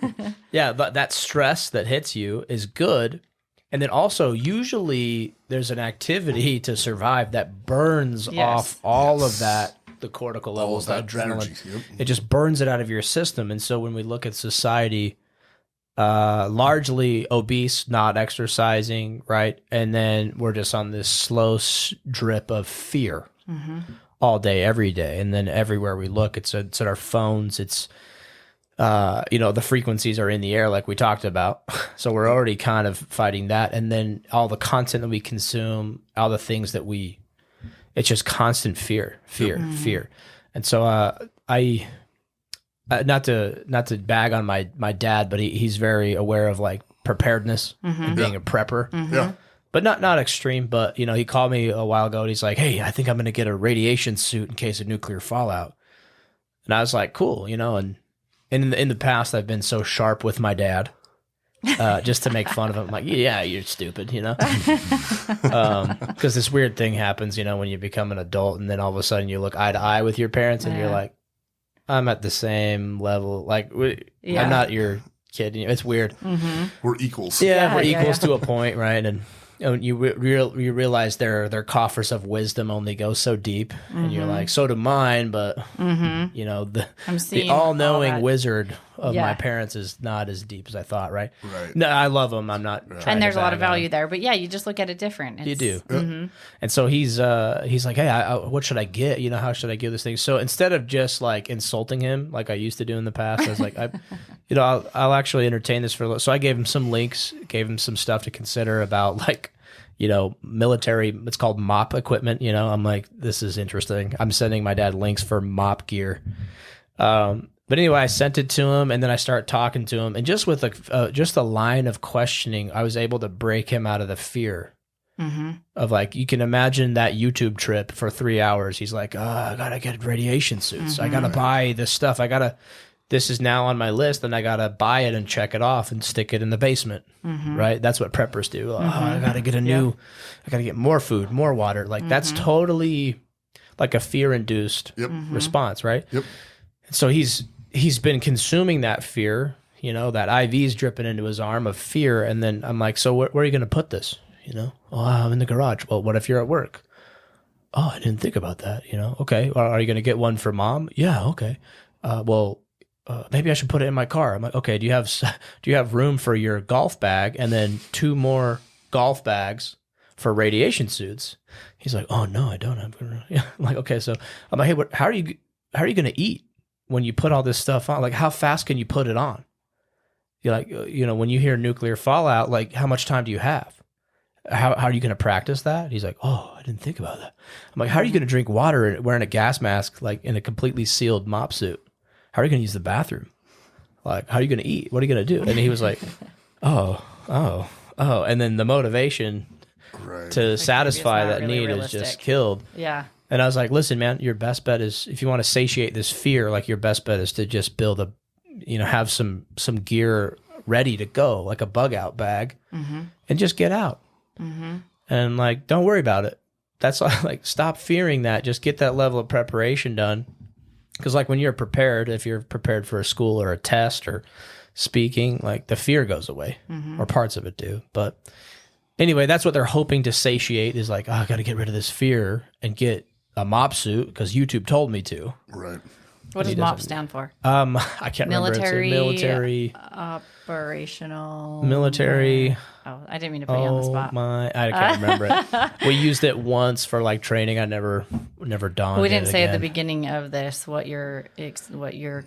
that stress that hits you is good. And then also, usually there's an activity to survive that burns off all of that, the cortical levels, the adrenaline. It just burns it out of your system. And so when we look at society, largely obese, not exercising, right? And then we're just on this slow drip of fear all day, every day. And then everywhere we look, it's at our phones. It's, the frequencies are in the air like we talked about. So we're already kind of fighting that. And then all the content that we consume, all the things that it's just constant fear. And so I not to bag on my dad, but he's very aware of like preparedness and being a prepper. Yeah. But not extreme, but he called me a while ago and he's like, "Hey, I think I'm going to get a radiation suit in case of nuclear fallout." And I was like, "Cool," and in the past I've been so sharp with my dad. Just to make fun of him. I'm like, yeah, you're stupid, because this weird thing happens, when you become an adult and then all of a sudden you look eye to eye with your parents and you're like, I'm at the same level. Like, I'm not your kid. It's weird. We're equals. Yeah, we're equals to a point, right? And you realize their coffers of wisdom only go so deep, and you're like, so do mine, but the all-knowing wizard of my parents is not as deep as I thought, right? Right. No, I love them. I'm not. Trying and there's to a lot of value there, but you just look at it different. You do. And so he's like, hey, what should I get? How should I give this thing? So instead of just like insulting him like I used to do in the past, I was like, I'll actually entertain this for a little. So I gave him some links, gave him some stuff to consider about like, military, it's called mop equipment. I'm like, this is interesting. I'm sending my dad links for mop gear. But anyway, I sent it to him, and then I start talking to him, and just with just a line of questioning, I was able to break him out of the fear of like, you can imagine that YouTube trip for 3 hours. He's like, I gotta get radiation suits. I gotta buy this stuff. This is now on my list, and I gotta buy it and check it off and stick it in the basement. Right? That's what preppers do. I gotta get I gotta get more food, more water. Like that's totally like a fear-induced response, right? Yep. So he's been consuming that fear, that IV's dripping into his arm of fear. And then I'm like, so where are you going to put this? I'm in the garage. Well, what if you're at work? Oh, I didn't think about that. Okay. Are you going to get one for mom? Yeah. Okay. Maybe I should put it in my car. I'm like, okay, do you have room for your golf bag and then 2 more golf bags for radiation suits? He's like, oh no, I don't have. I'm like, okay. So I'm like, hey, how are you going to eat when you put all this stuff on? Like, how fast can you put it on? You're like, when you hear nuclear fallout, like, how much time do you have? How are you going to practice that? He's like, oh, I didn't think about that. I'm like, how are you going to drink water wearing a gas mask, like in a completely sealed mop suit? How are you going to use the bathroom? Like, how are you going to eat? What are you going to do? And he was like, oh. And then the motivation to satisfy that need is just killed. Yeah. And I was like, listen, man, your best bet is, if you want to satiate this fear, like your best bet is to just build have some gear ready to go, like a bug out bag, and just get out. And like, don't worry about it. that's like, stop fearing that. Just get that level of preparation done. Because like when you're prepared, if you're prepared for a school or a test or speaking, like the fear goes away, or parts of it do. But anyway, that's what they're hoping to satiate, is like, oh, I got to get rid of this fear and get a MOP suit because YouTube told me to. Right. What does MOP stand for? I can't remember. It's a military operational military. Oh, I didn't mean to put you on the spot. I can't remember it. We used it once for like training. I never donned. We didn't say again. at the beginning of this what your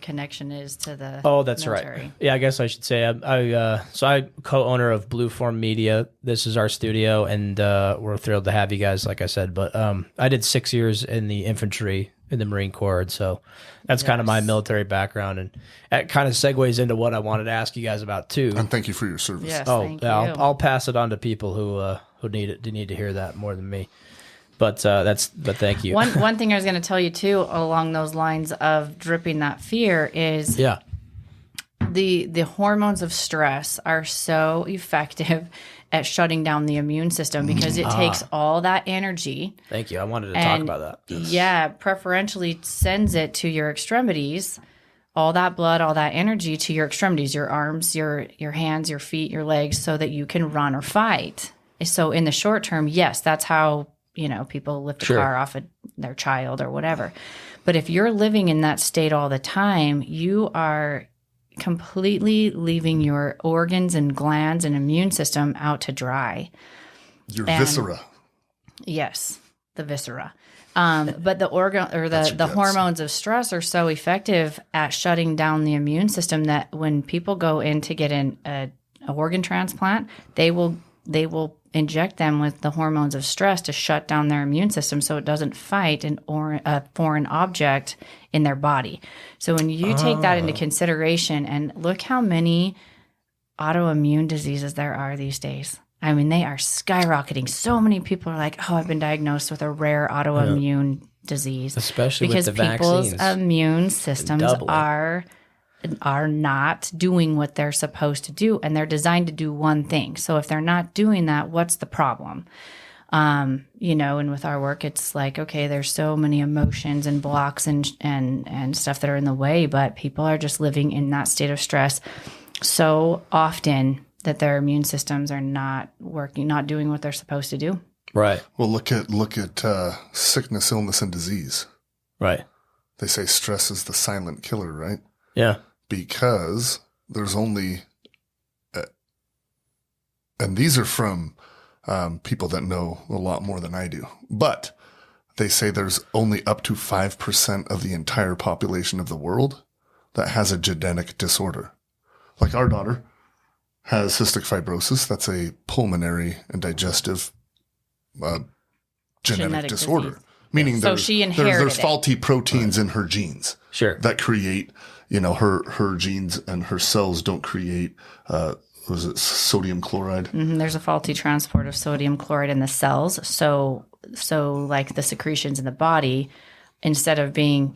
connection is to the. Oh, that's military. right. Yeah, I guess I should say I'm co-owner of Blueform Media. This is our studio, and we're thrilled to have you guys. Like I said, but I did 6 years in the infantry in the Marine Corps, and so that's kind of my military background, and that kind of segues into what I wanted to ask you guys about too. And thank you for your service. Yes, thank you. I'll pass it on to people who need it, need to hear that more than me. But thank you. One thing I was going to tell you too, along those lines of dripping that fear, is the hormones of stress are so effective at shutting down the immune system because it takes all that energy. Thank you. I wanted to talk about that. Yes. Yeah, preferentially sends it to your extremities, all that blood, all that energy to your extremities, your arms, your hands, your feet, your legs, so that you can run or fight. So in the short term, yes, that's how, people lift a car off of their child or whatever. But if you're living in that state all the time, you are completely leaving your organs and glands and immune system out to dry. Your viscera. Yes, the viscera. But the organ or the hormones of stress are so effective at shutting down the immune system that when people go in to get an organ transplant, they will inject them with the hormones of stress to shut down their immune system so it doesn't fight a foreign object in their body. So when you take that into consideration, and look how many autoimmune diseases there are these days. I mean, they are skyrocketing. So many people are like, oh, I've been diagnosed with a rare autoimmune disease. Especially because with the people's vaccines. Immune systems are not doing what they're supposed to do, and they're designed to do one thing. So if they're not doing that, what's the problem? And with our work, it's like, okay, there's so many emotions and blocks and stuff that are in the way, but people are just living in that state of stress so often that their immune systems are not working, not doing what they're supposed to do. Right. Well, look at sickness, illness, and disease. Right. They say stress is the silent killer, right? Yeah. Because there's only, and these are from people that know a lot more than I do, but they say there's only up to 5% of the entire population of the world that has a genetic disorder. Like our daughter has cystic fibrosis. That's a pulmonary and digestive genetic disorder. Disease. Meaning so there's faulty proteins in her genes that create, her genes and her cells don't create, was it sodium chloride? Mm-hmm. There's a faulty transport of sodium chloride in the cells. So like the secretions in the body, instead of being,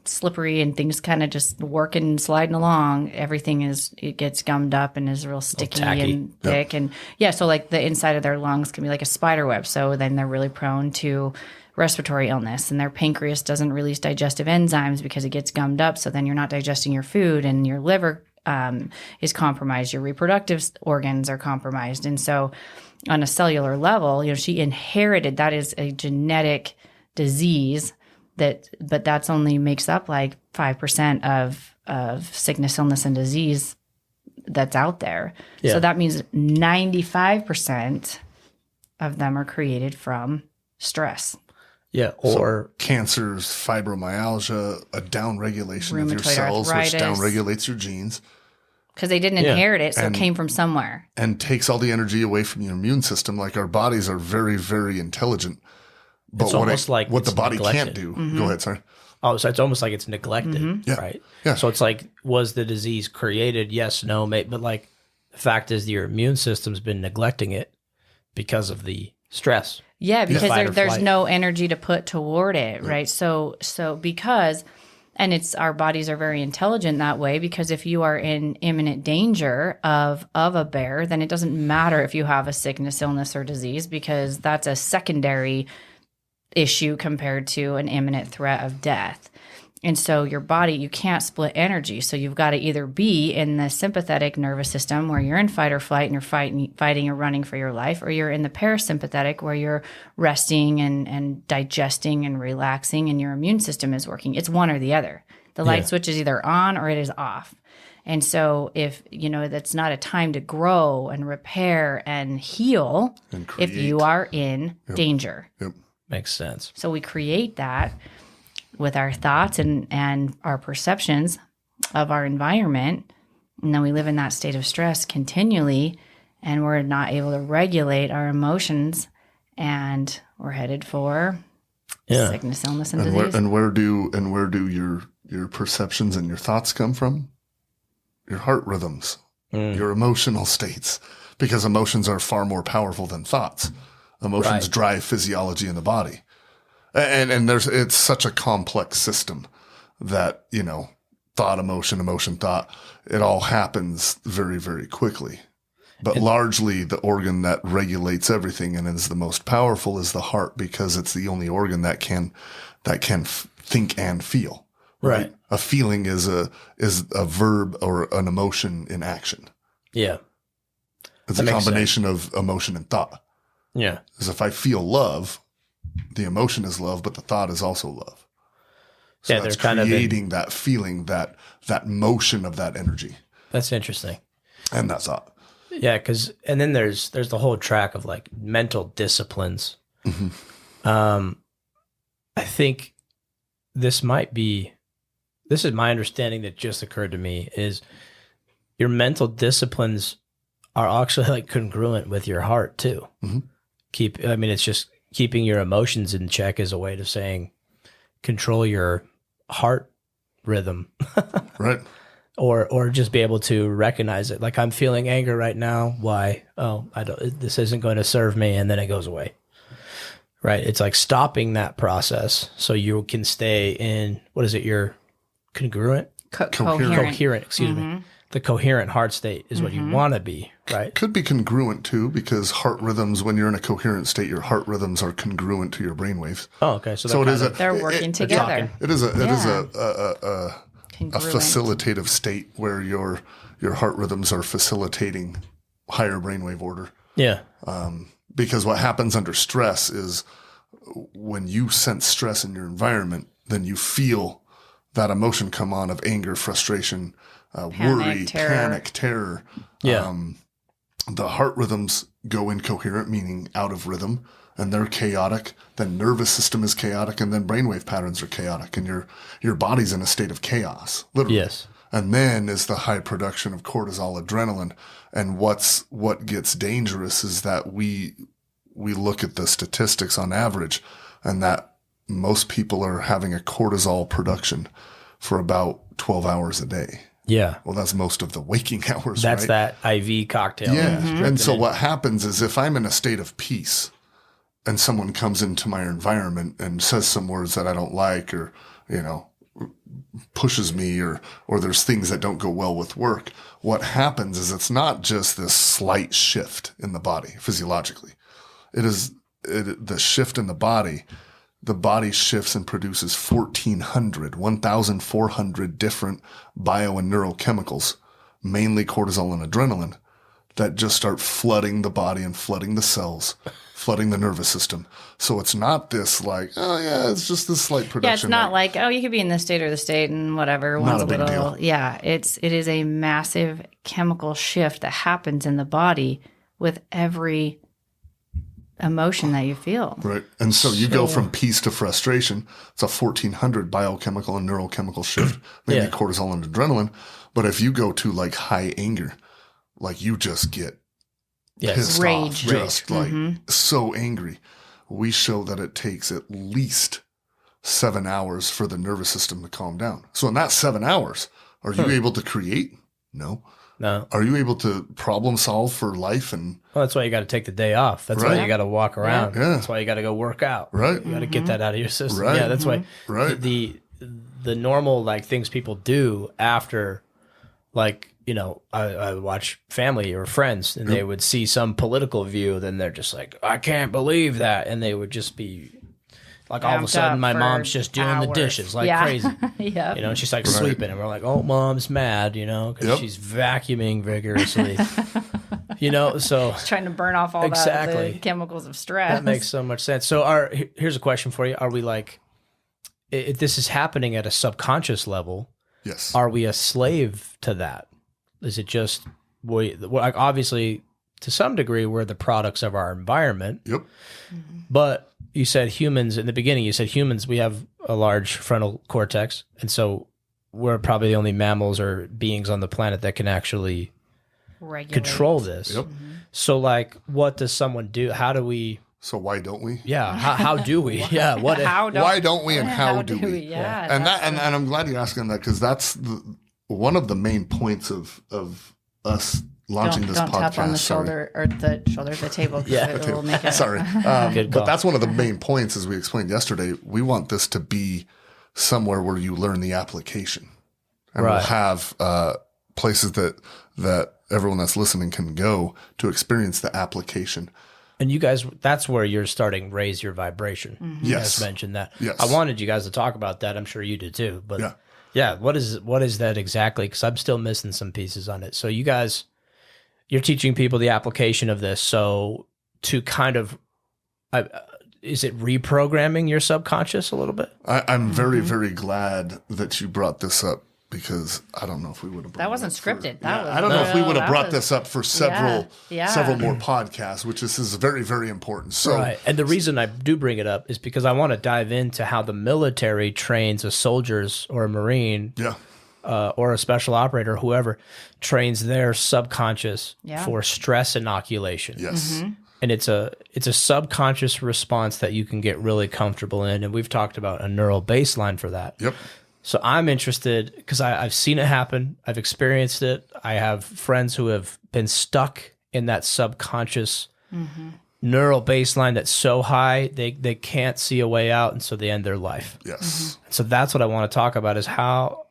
slippery and things kind of just working and sliding along, it gets gummed up and is real sticky and thick. Yep. And so like the inside of their lungs can be like a spider web. So then they're really prone to respiratory illness, and their pancreas doesn't release digestive enzymes because it gets gummed up. So then you're not digesting your food, and your liver is compromised. Your reproductive organs are compromised. And so on a cellular level, she inherited, that is a genetic disease but that's only makes up like 5% of sickness, illness, and disease that's out there. Yeah. So that means 95% of them are created from stress. Yeah, or cancers, fibromyalgia, a downregulation of your cells, arthritis, which downregulates your genes. Because they didn't inherit it, so it came from somewhere. And takes all the energy away from your immune system. Like our bodies are very, very intelligent. But it's what the body can't do. Mm-hmm. Go ahead, sorry. Oh, so it's almost like it's neglected, right? Yeah. So it's like, was the disease created? Yes, no, mate. But like, the fact is, your immune system's been neglecting it because of the stress. Yeah, because there's no energy to put toward it, right? So because, and our bodies are very intelligent that way, because if you are in imminent danger of a bear, then it doesn't matter if you have a sickness, illness, or disease, because that's a secondary issue compared to an imminent threat of death. And so your body, you can't split energy. So you've got to either be in the sympathetic nervous system where you're in fight or flight and you're fighting or running for your life, or you're in the parasympathetic where you're resting and digesting and relaxing and your immune system is working. It's one or the other. The light switch is either on or it is off. And so if, that's not a time to grow and repair and heal if you are in danger. Yep. Makes sense. So we create that with our thoughts and our perceptions of our environment. And then we live in that state of stress continually, and we're not able to regulate our emotions, and we're headed for sickness, illness, and disease. Where do your perceptions and your thoughts come from? Your heart rhythms, your emotional states, because emotions are far more powerful than thoughts. Emotions drive physiology in the body. And it's such a complex system that, thought, emotion, thought, it all happens very, very quickly. But largely the organ that regulates everything and is the most powerful is the heart, because it's the only organ that can think and feel. Right. A feeling is a verb or an emotion in action. Yeah. It's a combination of emotion and thought. Yeah. Because if I feel love, the emotion is love, but the thought is also love. So that's creating that feeling, that motion of that energy. That's interesting. And that thought. Yeah, and then there's the whole track of like mental disciplines. Mm-hmm. I think this is my understanding that just occurred to me, is your mental disciplines are actually like congruent with your heart too. Mm-hmm. It's just keeping your emotions in check is a way to saying control your heart rhythm. Right. Or just be able to recognize it. Like, I'm feeling anger right now. Why? Oh, this isn't going to serve me. And then it goes away. Right. It's like stopping that process so you can stay in, what is it? You're congruent? Coherent. Excuse me. The coherent heart state is what you want to be, right? Could be congruent too, because heart rhythms, when you're in a coherent state, your heart rhythms are congruent to your brainwaves. Oh, okay. So they're working together. It is a facilitative state where your heart rhythms are facilitating higher brainwave order. Yeah. Because what happens under stress is when you sense stress in your environment, then you feel that emotion come on of anger, frustration, worry, panic, terror. Yeah. The heart rhythms go incoherent, meaning out of rhythm, and they're chaotic. Then nervous system is chaotic, and then brainwave patterns are chaotic, and your body's in a state of chaos, literally. Yes. And then is the high production of cortisol, adrenaline. And what gets dangerous is that we look at the statistics on average, and that most people are having a cortisol production for about 12 hours a day. Yeah. Well, that's most of the waking hours, That's right? that IV cocktail. Yeah. And so what happens is if I'm in a state of peace and someone comes into my environment and says some words that I don't like, or, pushes me, or there's things that don't go well with work, what happens is it's not just this slight shift in the body physiologically. It is the shift in the body. The body shifts and produces 1,400 different bio and neurochemicals, mainly cortisol and adrenaline, that just start flooding the body and flooding the cells, flooding the nervous system. So it's not this like, oh yeah, it's just this slight production. Yeah, it's not like, oh, you could be in this state or the state and whatever. Not a big deal. Yeah, it is a massive chemical shift that happens in the body with every emotion that you feel. Right. And so you go from peace to frustration. It's a 1,400 biochemical and neurochemical shift, mainly cortisol and adrenaline. But if you go to like high anger, like you just get pissed off, just like so angry. We show that it takes at least 7 hours for the nervous system to calm down. So in that 7 hours, are you able to create? No. Are you able to problem solve for life? And that's why you got to take the day off. That's why you got to walk around. Yeah. That's why you got to go work out. Right. You got to get that out of your system. Right. Yeah. That's why the normal like things people do after, like, I watch family or friends and they would see some political view, then they're just like, I can't believe that. And they would just be Like all of a sudden, my mom's just doing the dishes like crazy. Yeah. You know, she's like sleeping, and we're like, "Oh, mom's mad," you know, because she's vacuuming vigorously. You know, so she's trying to burn off all the chemicals of stress. That makes so much sense. So, here's a question for you: are we like, if this is happening at a subconscious level? Yes. Are we a slave to that? Is it just like obviously to some degree we're the products of our environment? Yep. But you said humans in the beginning. You said humans, we have a large frontal cortex, and so we're probably the only mammals or beings on the planet that can actually control this. Yep. So, like, what does someone do? How do we? So why don't we? Yeah. How do we? Yeah. Why don't we? And how do we? Yeah. And I'm glad you're asking that, because that's one of the main points of us launching this podcast. Don't tap on the shoulder or the table. Yeah. It will make it. Sorry. But that's one of the main points, as we explained yesterday. We want this to be somewhere where you learn the application. And we'll have places that everyone that's listening can go to experience the application. And you guys, that's where you're starting Raise Your Vibration. Mm-hmm. You guys mentioned that. Yes. I wanted you guys to talk about that. I'm sure you did too. But yeah, what is that exactly? Because I'm still missing some pieces on it. So you guys, you're teaching people the application of this. So to kind of, is it reprogramming your subconscious a little bit? I'm very, very glad that you brought this up, because I don't know if we would have. That wasn't scripted. I don't know if we would have brought this up for several more podcasts, which is very, very important. So, right. And the reason I do bring it up is because I want to dive into how the military trains a soldiers or a Marine, or a special operator, whoever trains their subconscious for stress inoculation. Yes. Mm-hmm. And it's a subconscious response that you can get really comfortable in, and we've talked about a neural baseline for that. Yep. So I'm interested because I've seen it happen. I've experienced it. I have friends who have been stuck in that subconscious neural baseline that's so high they can't see a way out, and so they end their life. Yes. So that's what I want to talk about: is how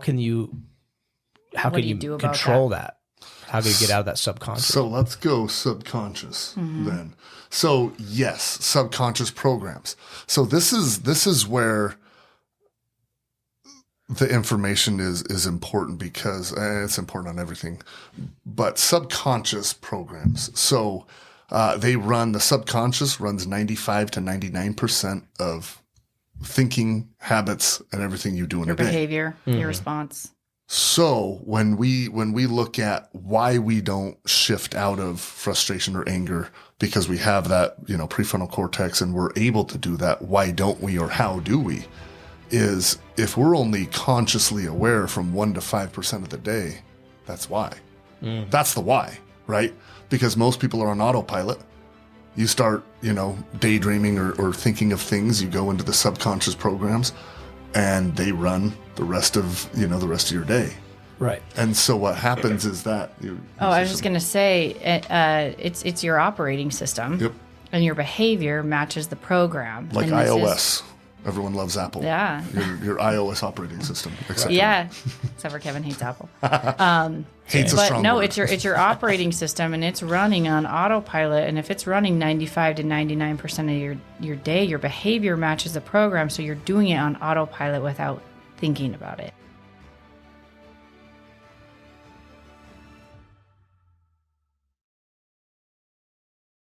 can you control that? How do you get out of that subconscious? So let's go subconscious then. So yes, subconscious programs. So this is where the information is important, because it's important on everything, but subconscious programs. So the subconscious runs 95 to 99% of thinking, habits, and everything you do in a day. Your behavior, your response. So when we look at why we don't shift out of frustration or anger, because we have that, prefrontal cortex and we're able to do that, why don't we, or how do we? Is if we're only consciously aware from 1 to 5% of the day, that's why. That's the why, right? Because most people are on autopilot. You start, daydreaming or thinking of things, you go into the subconscious programs, and they run the rest of your day. Right. And so what happens is that I was just going to say it's your operating system. Yep. And your behavior matches the program. Like iOS. Everyone loves Apple. Yeah. Your iOS operating system. Except for Kevin hates Apple. Hates a strong word. it's your operating system, and it's running on autopilot. And if it's running 95 to 99% of your day, your behavior matches the program, so you're doing it on autopilot without thinking about it.